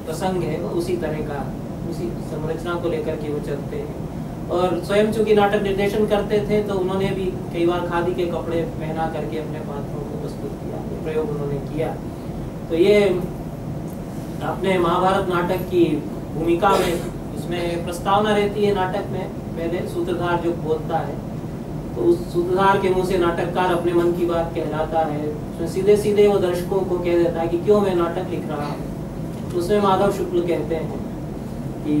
प्रसंग है वो उसी तरह का, उसी संरचना को लेकर के वो चलते हैं। और स्वयं चूंकि नाटक निर्देशन करते थे, तो उन्होंने भी कई बार खादी के कपड़े पहना करके अपने पात्रों को प्रस्तुत किया, प्रयोग उन्होंने किया। तो ये अपने महाभारत नाटक की भूमिका में, इसमें प्रस्तावना रहती है नाटक में। पहले सूत्रधार जो बोलता है, तो उस सूत्रधार के मुंह से नाटककार अपने मन की बात कहलाता है। उसमें सीधे सीधे वो दर्शकों को कह देता है कि क्यों मैं नाटक लिख रहा हूँ। तो उसमें माधव शुक्ल कहते हैं कि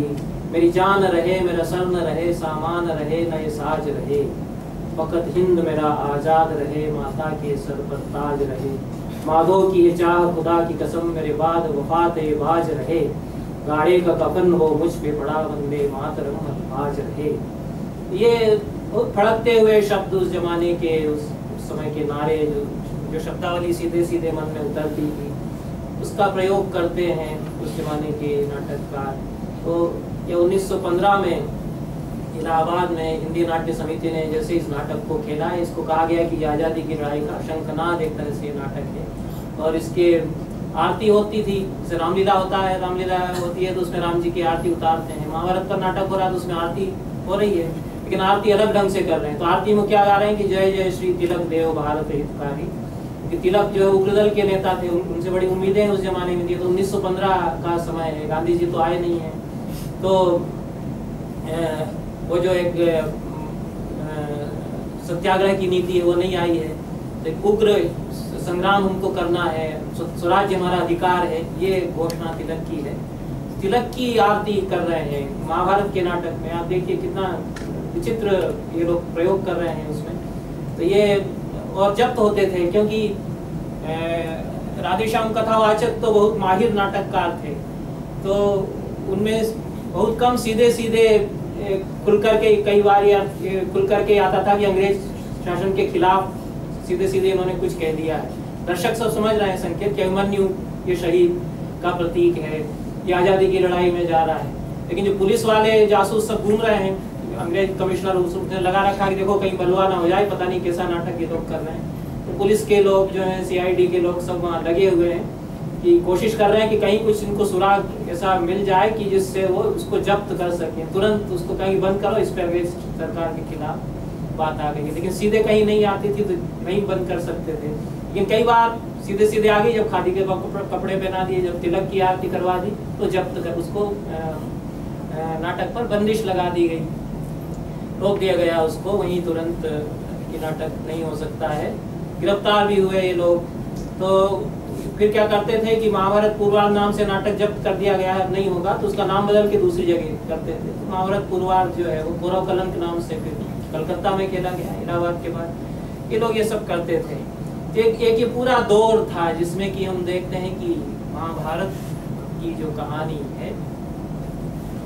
मेरी जान रहे, मेरा सर न रहे, सामान रहे, नए साज रहे, फकत हिंद मेरा आजाद रहे, माता के सर पर ताज रहे, माधो की ये चाह खुदा की कसम, मेरे बाद वफात ए बाज रहे, गाड़े का कफन हो मुझ पे पड़ा, वंदे मातरम बाज रहे। ये बहुत फड़कते हुए शब्द उस जमाने के, उस समय के नारे, जो शब्दावली सीधे सीधे मन में उतरती थी, उसका प्रयोग करते हैं उस जमाने के नाटककार। तो ये 1915 में इलाहाबाद में हिंदी नाट्य समिति ने जैसे इस नाटक को खेला है, इसको कहा गया कि आज़ादी की लड़ाई का शंखनाद एक तरह से ये नाटक है। और इसके आरती होती थी, जैसे रामलीला होता है, रामलीला होती है तो उसमें राम जी की आरती उतारते हैं। महाभारत का नाटक हो रहा है तो उसमें आरती हो रही है, लेकिन आरती अलग ढंग से कर रहे हैं। तो आरती में क्या गा रहे हैं कि जय जय श्री तिलक देव भारत हितकारी। तिलक जो है उग्रदल के नेता थे, उनसे बड़ी उम्मीदें उस जमाने में थी। तो 1915 का समय है, गांधी जी तो आए नहीं है। तो वो जो एक सत्याग्रह की नीति है वो नहीं आई है। तो एक उग्र संग्राम हमको करना है, स्वराज्य हमारा अधिकार है, ये घोषणा तिलक की है। तिलक की आरती कर रहे हैं महाभारत के नाटक में। आप देखिए कितना विचित्र ये लोग प्रयोग कर रहे हैं उसमें। तो ये और जब्त होते थे, क्योंकि राधेश्याम कथावाचक तो बहुत माहिर नाटककार थे। तो उनमें बहुत कम सीधे सीधे खुल करके, कई बार खुल करके आता था कि अंग्रेज शासन के खिलाफ सीधे सीधे उन्होंने कुछ कह दिया है। दर्शक सब समझ रहे हैं संकेत कि अभिमन्यु ये शहीद का प्रतीक है, ये आज़ादी की लड़ाई में जा रहा है। लेकिन जो पुलिस वाले जासूस सब घूम रहे हैं, अंग्रेज कमिश्नर उसने लगा रखा कि देखो कहीं बलवा ना हो जाए, पता नहीं कैसा नाटक ये लोग कर रहे हैं। तो पुलिस के लोग जो हैं, CID के लोग सब वहाँ लगे हुए हैं कि कोशिश कर रहे हैं कि कहीं कुछ इनको सुराग ऐसा मिल जाए कि जिससे वो उसको जब्त कर सकें, तुरंत उसको कहीं बंद करो, इस पर अंग्रेज सरकार के खिलाफ बात आ गई। लेकिन सीधे कहीं नहीं आती थी तो नहीं बंद कर सकते थे। लेकिन कई बार सीधे सीधे आ गई, जब खादी के कपड़े पहना दिए, जब तिलक की आरती करवा दी, तो जब्त कर उसको नाटक पर बंदिश लगा दी गई, रोक दिया गया उसको, वहीं तुरंत ये नाटक नहीं हो सकता है। गिरफ्तार भी हुए ये लोग। तो फिर क्या करते थे कि महाभारत पूर्वार्ध नाम से नाटक जब्त कर दिया गया है, नहीं होगा तो उसका नाम बदल के दूसरी जगह करते थे। तो महाभारत पूर्वार्ध जो है वो कौरव कलंक नाम से फिर कलकत्ता में खेला गया, इलाहाबाद के बाद। ये लोग ये सब करते थे। एक ये पूरा दौर था जिसमें कि हम देखते हैं कि महाभारत की जो कहानी है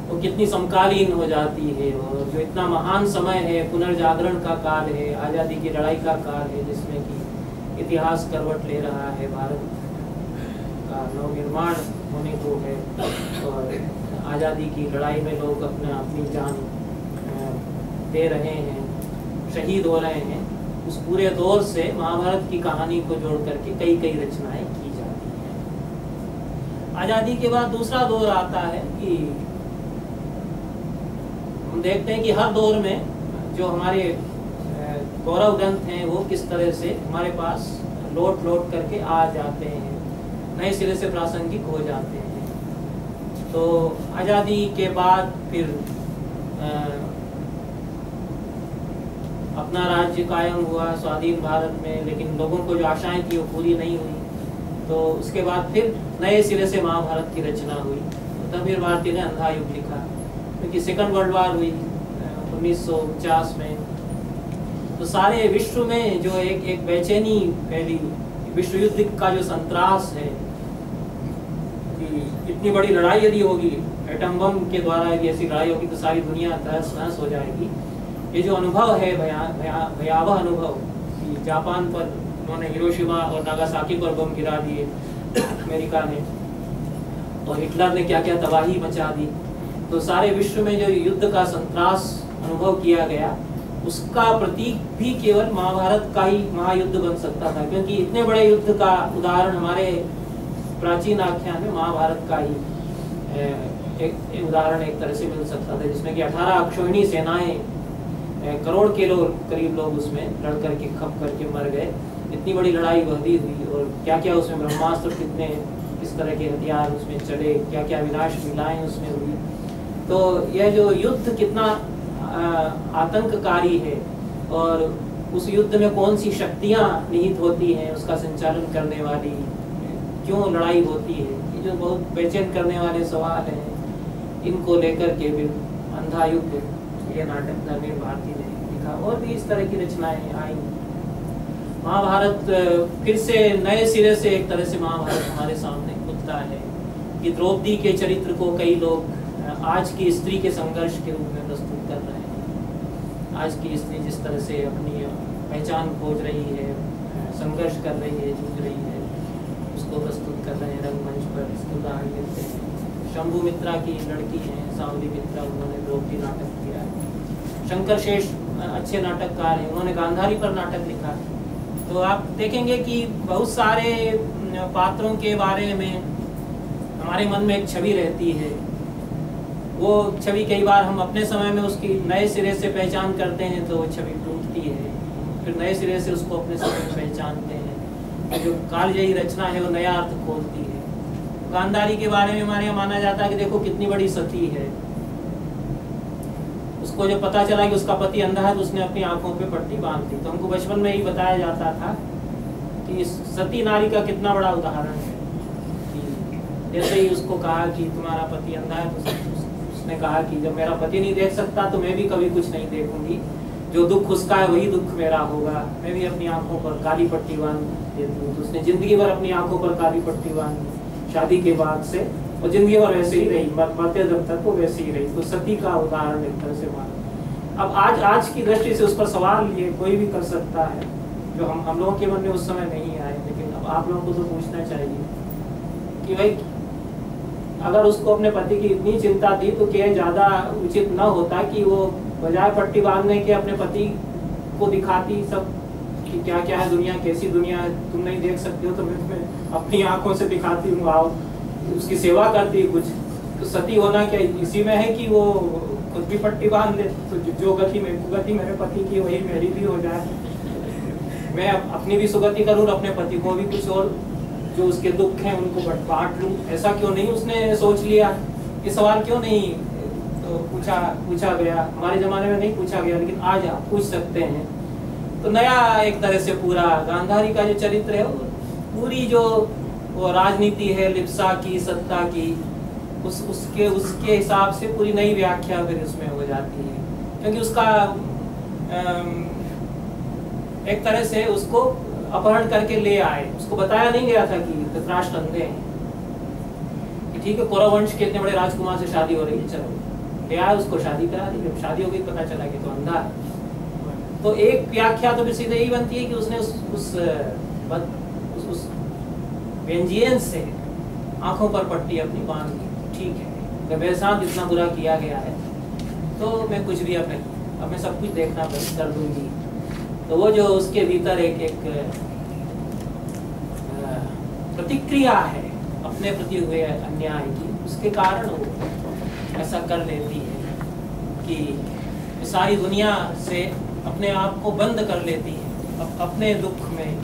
वो कितनी समकालीन हो जाती है, और जो इतना महान समय है, पुनर्जागरण का काल है, आज़ादी की लड़ाई का काल है, जिसमें कि इतिहास करवट ले रहा है, भारत का नवनिर्माण होने को है और आज़ादी की लड़ाई में लोग अपनी जान दे रहे हैं, शहीद हो रहे हैं, उस पूरे दौर से महाभारत की कहानी को जोड़ करके कई कई रचनाएं की जाती हैं। आज़ादी के बाद दूसरा दौर आता है कि हम देखते हैं कि हर दौर में जो हमारे गौरव ग्रंथ हैं वो किस तरह से हमारे पास लौट करके आ जाते हैं, नए सिरे से प्रासंगिक हो जाते हैं। तो आज़ादी के बाद फिर अपना राज्य कायम हुआ स्वाधीन भारत में, लेकिन लोगों को जो आशाएं थी वो पूरी नहीं हुई। तो उसके बाद फिर नए सिरे से महाभारत की रचना हुई। तो तब फिर भारती ने अंधा युग लिखा, क्योंकि सेकंड वर्ल्ड वॉर हुई 1949 में। तो सारे विश्व में जो एक बेचैनी फैली, विश्व युद्ध का जो संतरास है कि इतनी बड़ी लड़ाई यदि होगी, एटम बम के द्वारा यदि ऐसी लड़ाई होगी तो सारी दुनिया तहस नहस हो जाएगी। ये जो अनुभव है भयावह अनुभव कि जापान पर उन्होंने हिरोशिमा और नागासाकी पर बम गिरा दिए अमेरिका ने, और हिटलर ने क्या क्या तबाही मचा दी। तो सारे विश्व में जो युद्ध का संतरास अनुभव किया गया, उसका प्रतीक भी केवल महाभारत का ही महायुद्ध बन सकता था, क्योंकि इतने बड़े युद्ध का उदाहरण हमारे प्राचीन आख्यान में महाभारत का ही एक उदाहरण एक तरह से मिल सकता था, जिसमें कि 18 अक्षौहिणी सेनाएं, करोड़ के करीब लोग उसमें लड़ करके खप करके मर गए। इतनी बड़ी लड़ाई वहदी हुई, और क्या क्या उसमें ब्रह्मास्त्र कितने किस तरह के हथियार उसमें चले, क्या क्या विनाश लीलाएं उसमें हुई। तो यह जो युद्ध कितना आतंककारी है, और उस युद्ध में कौन सी शक्तियां निहित होती हैं, उसका संचालन करने वाली, क्यों लड़ाई होती है, ये जो बहुत बेचैन करने वाले सवाल हैं, इनको लेकर के भी अंधा युग ये नाटक नवीन भारती ने लिखा। और भी इस तरह की रचनाएं आई। महाभारत फिर से नए सिरे से एक तरह से महाभारत हमारे सामने खुलता है कि द्रौपदी के चरित्र को कई लोग आज की स्त्री के संघर्ष के रूप में प्रस्तुत कर रहे हैं। आज की स्त्री जिस तरह से अपनी पहचान खोज रही है, संघर्ष कर रही है, जूझ रही है, उसको प्रस्तुत कर रहे हैं रंगमंच पर। इसके उदाहरण देते हैं शंभु मित्रा की लड़की हैं सावली मित्रा, उन्होंने द्रौपदी नाटक किया है। शंकर शेष अच्छे नाटककार हैं, उन्होंने गांधारी पर नाटक लिखा। तो आप देखेंगे कि बहुत सारे पात्रों के बारे में हमारे मन में एक छवि रहती है। वो छवि कई बार हम अपने समय में उसकी नए सिरे से पहचान करते हैं तो वो छवि टूटती है, फिर नए सिरे से उसको अपने समय में पहचानते हैं। जो कालजयी रचना है वो नया अर्थ खोलती है। गांधारी के बारे में हमारे यहाँ माना जाता है कि देखो कितनी बड़ी सती है। उसको जब पता चला कि उसका पति अंधा है तो उसने अपनी आंखों पे पट्टी बांध दी। तो हमको बचपन में ही बताया जाता था कि सती नारी का कितना बड़ा उदाहरण है। कि जैसे ही उसको कहा कि तुम्हारा पति अंधा है, तो उसने कहा कि जब मेरा पति नहीं देख सकता तो मैं भी कभी कुछ नहीं देखूंगी, जो दुख उसका है वही दुख मेरा होगा, मैं भी अपनी आंखों पर काली पट्टी बांध देती हूँ। तो उसने जिंदगी भर अपनी आंखों पर काली पट्टी बांधी शादी के बाद से, और जिंदगी भर वैसे ही रही, मरते दम तक वो वैसे ही रही। तो सती का उदाहरण एक तरह से माना। अब आज की दृष्टि से उस पर सवाल ये कोई भी कर सकता है जो हम लोगों के मन में उस समय नहीं आए, लेकिन अब आप लोगों को तो पूछना चाहिए कि भाई अगर उसको अपने पति की इतनी चिंता थी तो क्या ज्यादा उचित न होता कि वो बजाय पट्टी बांधने के अपने पति को दिखाती सब कि क्या क्या है दुनिया, कैसी दुनिया है, तुम नहीं देख सकते हो तो मैं तुम्हें अपनी आंखों से दिखाती हूँ, आओ, उसकी सेवा करती है कुछ। तो सती होना क्या इसी में है कि वो खुद भी पट्टी बांध दे, तो जो गति मेरे पति की वही मेरी भी हो जाए, मैं अपनी भी सुगति करूँ, अपने पति को भी कुछ और जो उसके दुख हैं उनको बांट लूँ। ऐसा क्यों नहीं उसने सोच लिया? ये सवाल क्यों नहीं तो पूछा गया? हमारे जमाने में नहीं पूछा गया, लेकिन आज आप पूछ सकते हैं। तो नया एक तरह से पूरा गांधारी का जो चरित्र है, पूरी जो वो राजनीति है लिप्सा की, सत्ता की, उसके हिसाब से पूरी नई व्याख्या फिर उसमें हो जाती है, क्योंकि उसका एक तरह से उसको अपहरण करके ले आए। उसको बताया नहीं गया था कि धृतराष्ट्र अंधे हैं, ठीक है कौरव वंश के इतने बड़े राजकुमार से शादी हो रही है, चलो ले आए, उसको शादी करा दी। जब शादी हो गई पता चला कि तो अंधा है। तो एक व्याख्या तो फिर सीधे यही बनती है कि उसने उस व्यंजियन से आंखों पर पट्टी अपनी बांध ली, ठीक है जब मेरे साथ इतना बुरा किया गया है तो मैं कुछ भी अब नहीं, अब मैं सब कुछ देखना बंद कर दूंगी। तो वो जो उसके भीतर एक प्रतिक्रिया है अपने प्रति हुए अन्याय की, उसके कारण वो ऐसा कर लेती है कि सारी दुनिया से अपने आप को बंद कर लेती है, अपने दुख में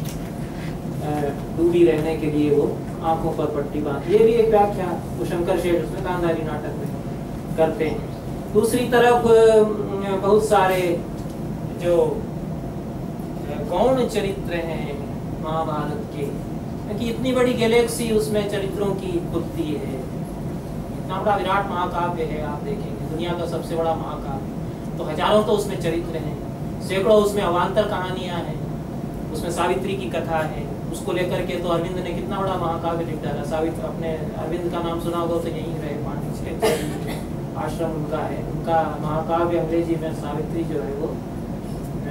डूबी रहने के लिए वो आंखों पर पट्टी बांध। ये भी एक व्याख्या वो शंकर शेठ उसमें गांधारी नाटक में करते हैं। दूसरी तरफ बहुत सारे जो गौण चरित्र हैं महाभारत के, क्योंकि इतनी बड़ी गैलेक्सी उसमें चरित्रों की खुलती है, इतना बड़ा विराट महाकाव्य है, आप देखेंगे दुनिया का सबसे बड़ा महाकाव्य, तो हजारों तो उसमें चरित्र हैं, सैकड़ों उसमें अवान्तर कहानियां हैं, उसमें सावित्री की कथा है, उसको लेकर के तो अरविंद ने कितना बड़ा महाकाव्य लिख डाला। सावित्री, अपने अरविंद का नाम सुना होगा तो यहीं रहे, पांडिचेरी आश्रम उनका है, उनका महाकाव्य अंग्रेजी में सावित्री जो है वो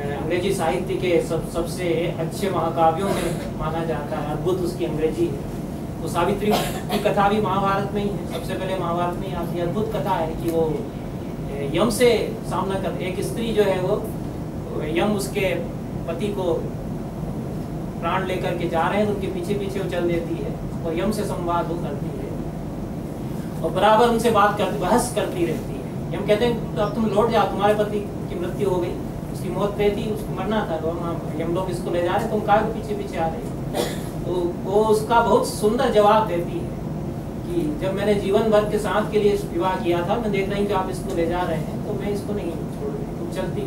अंग्रेजी साहित्य के सबसे अच्छे महाकाव्यों में माना जाता है, अद्भुत उसकी अंग्रेजी है। तो सावित्री की कथा भी महाभारत में ही है, सबसे पहले महाभारत में ही आती है। अद्भुत कथा है कि वो यम से सामना कर, एक स्त्री जो है वो यम उसके पति को प्राण लेकर के जा रहे हैं तो उनके पीछे पीछे वो चल देती है और यम से संवाद वो करती है और बराबर उनसे बात करती, बहस करती रहती है। यम कहते हैं तो अब तुम लौट जाओ, तुम्हारे पति की मृत्यु हो गई, उसकी मौत तय थी, उसको मरना था, तो हम लोग इसको ले जा रहे, तुम काहे पीछे पीछे आ रहे। तो वो उसका बहुत सुंदर जवाब देती है कि जब मैंने जीवन भर के साथ के लिए विवाह किया था, मैं देख रही हूँ कि आप इसको ले जा रहे हैं तो मैं इसको नहीं छोड़ रही, तुम चलती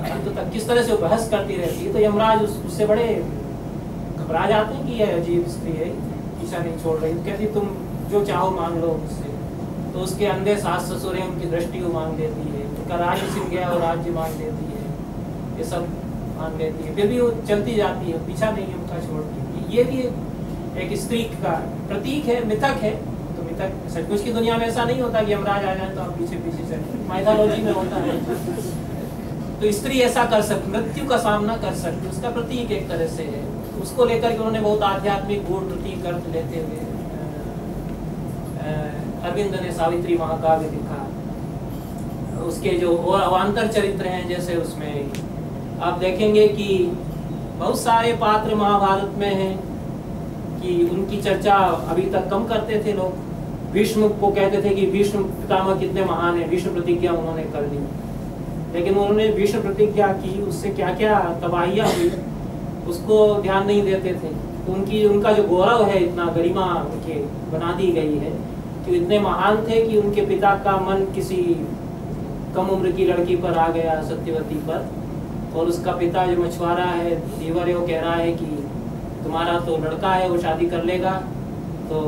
अंत तक। किस तरह से वो बहस करती रहती है। तो यमराज उससे बड़े घबरा जाते हैं कि यह अजीब स्त्री है, पीछा नहीं छोड़ रही। कहती तुम जो चाहो मांग लो मुझसे। तो उसके अंधे सास ससुर हैं, उनकी दृष्टि को मांग देती है, उनका राज्य सिंह गया और राज्य मांग देती है, ये सब मांग लेती है। फिर भी वो चलती जाती है, पीछा नहीं उनका छोड़ती। ये भी एक स्त्री का प्रतीक है, मिथक है। तो मिथक सचमुच की दुनिया में ऐसा नहीं होता कि यमराज आ जाए तो आप पीछे पीछे चले, माइथोलॉजी में होता है। तो स्त्री ऐसा कर सकती, मृत्यु का सामना कर सकती, उसका प्रतीक एक तरह से है। उसको लेकर के उन्होंने बहुत आध्यात्मिक गूढ़ प्रतीक अर्थ लेते हुए अरविंद ने सावित्री महाकाव्य लिखा। उसके जो और अवान्तर चरित्र हैं, जैसे उसमें आप देखेंगे कि बहुत सारे पात्र महाभारत में हैं कि उनकी चर्चा अभी तक कम करते थे लोग। भीष्म को कहते थे कि भीष्म पितामह कितने महान है, भीष्म प्रतिज्ञा उन्होंने कर दी, लेकिन उन्होंने भीष्म प्रतिज्ञा की, उससे क्या क्या तबाहियां हुई उसको ध्यान नहीं देते थे। तो उनका जो गौरव है, इतना गरिमा उनके बना दी गई है कि इतने महान थे कि उनके पिता का मन किसी कम उम्र की लड़की पर आ गया, सत्यवती पर, और उसका पिता जो मछुआरा है, धीवर है, वो कह रहा है कि तुम्हारा तो लड़का है, वो शादी कर लेगा तो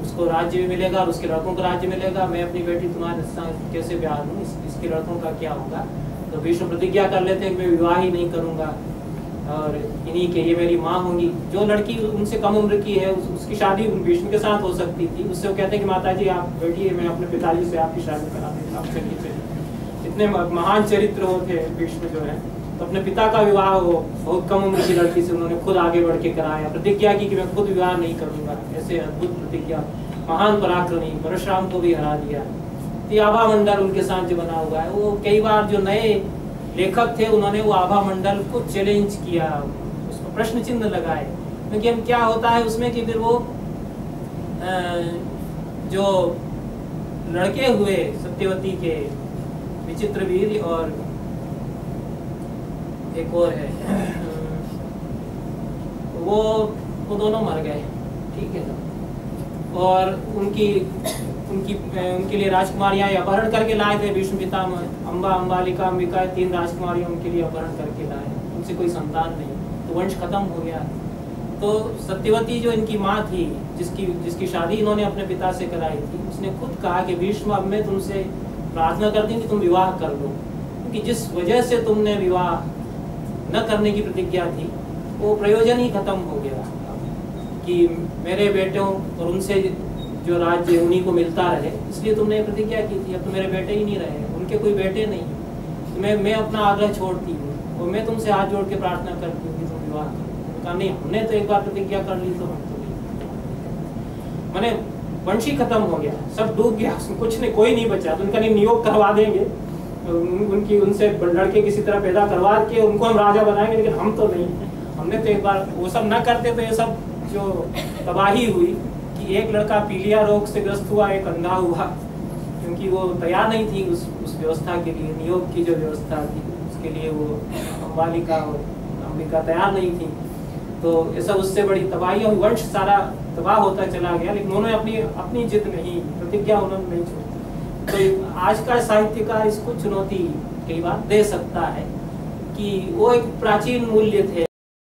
उसको राज्य भी मिलेगा और उसके लड़कों को राज्य मिलेगा, मैं अपनी बेटी तुम्हारे साथ कैसे ब्याह दूँ, इसके लड़कों का क्या होगा। तो भीष्म प्रतिज्ञा कर लेते हैं कि मैं विवाह ही नहीं करूँगा और इन्हीं के ये मेरी माँ होंगी। जो लड़की उनसे कम उम्र की है उसकी शादी भीष्म के साथ हो सकती थी। उससे वो कहते हैं कि माताजी आप बैठिए, मैं अपने पिताजी से आपकी शादी करा देता हूँ, चलिए। इतने महान चरित्र होते भीष्म जो है। तो अपने पिता का विवाह हो बहुत कम उम्र की लड़की से उन्होंने खुद आगे बढ़ के कराया, प्रतिज्ञा की कि मैं खुद विवाह नहीं करूंगा। ऐसे अद्भुत प्रतिज्ञा, महान पराक्रमी, परशुराम को भी हरा दिया। तो आभा मंडल उनके साथ जो बना हुआ है, वो कई बार जो नए लेखक थे उन्होंने वो आभा मंडल को चैलेंज किया, उसको प्रश्न चिन्ह लगाए। क्योंकि हम क्या होता है उसमें कि फिर वो जो लड़के हुए सत्यवती के, विचित्र वीर और एक और है, वो दोनों मर गए, ठीक है। और उनके लिए राजकुमारियां अपहरण करके लाए थे भीष्म पितामह, अम्बा, अम्बालिका, अंबिका, 3 राजकुमारियां उनके लिए अपहरण करके लाए। उनसे कोई संतान नहीं, तो वंश खत्म हो गया। तो सत्यवती जो इनकी माँ थी, जिसकी शादी इन्होंने अपने पिता से कराई थी, उसने खुद कहा कि भीष्म अब मैं तुमसे प्रार्थना करती हूँ कि तुम विवाह कर लो, क्योंकि जिस वजह से तुमने विवाह न करने की प्रतिज्ञा थी वो प्रयोजन ही खत्म हो गया कि मेरे बेटों और उनसे जो राज्य उन्हीं को मिलता रहे, इसलिए तुमने प्रतिज्ञा की थी। अब तो मेरे बेटे ही नहीं रहे, उनके कोई बेटे नहीं, तो मैं अपना आग्रह छोड़ती हूँ और मैं तुमसे हाथ जोड़ के प्रार्थना करती हूँ कि तुम विवाह करो। कहा नहीं, हमने तो एक बार प्रतिज्ञा कर ली तो हम तो नहीं। माने वंश ही खत्म हो गया, सब डूब गया, कुछ नहीं, कोई नहीं बचा। तो उनका नियोग करवा देंगे, उनकी उनसे लड़के किसी तरह पैदा करवा के उनको हम राजा बनाएंगे, लेकिन हम तो नहीं। हमने तो एक बार वो सब ना करते तो ये सब जो तबाही हुई कि एक लड़का पीलिया रोग से ग्रस्त हुआ, एक अंधा हुआ, क्योंकि वो तैयार नहीं थी उस व्यवस्था के लिए, नियोग की जो व्यवस्था थी उसके लिए वो अम्बालिका और अंबिका तैयार नहीं थी। तो ये सब उससे बड़ी तबाही हुई, वंश सारा तबाह होता चला गया, लेकिन उन्होंने अपनी जिद नहीं, प्रतिज्ञा उन्होंने नहीं छोड़ी। तो आज का साहित्यकार इसको चुनौती कई बार दे सकता है कि वो एक प्राचीन मूल्य थे।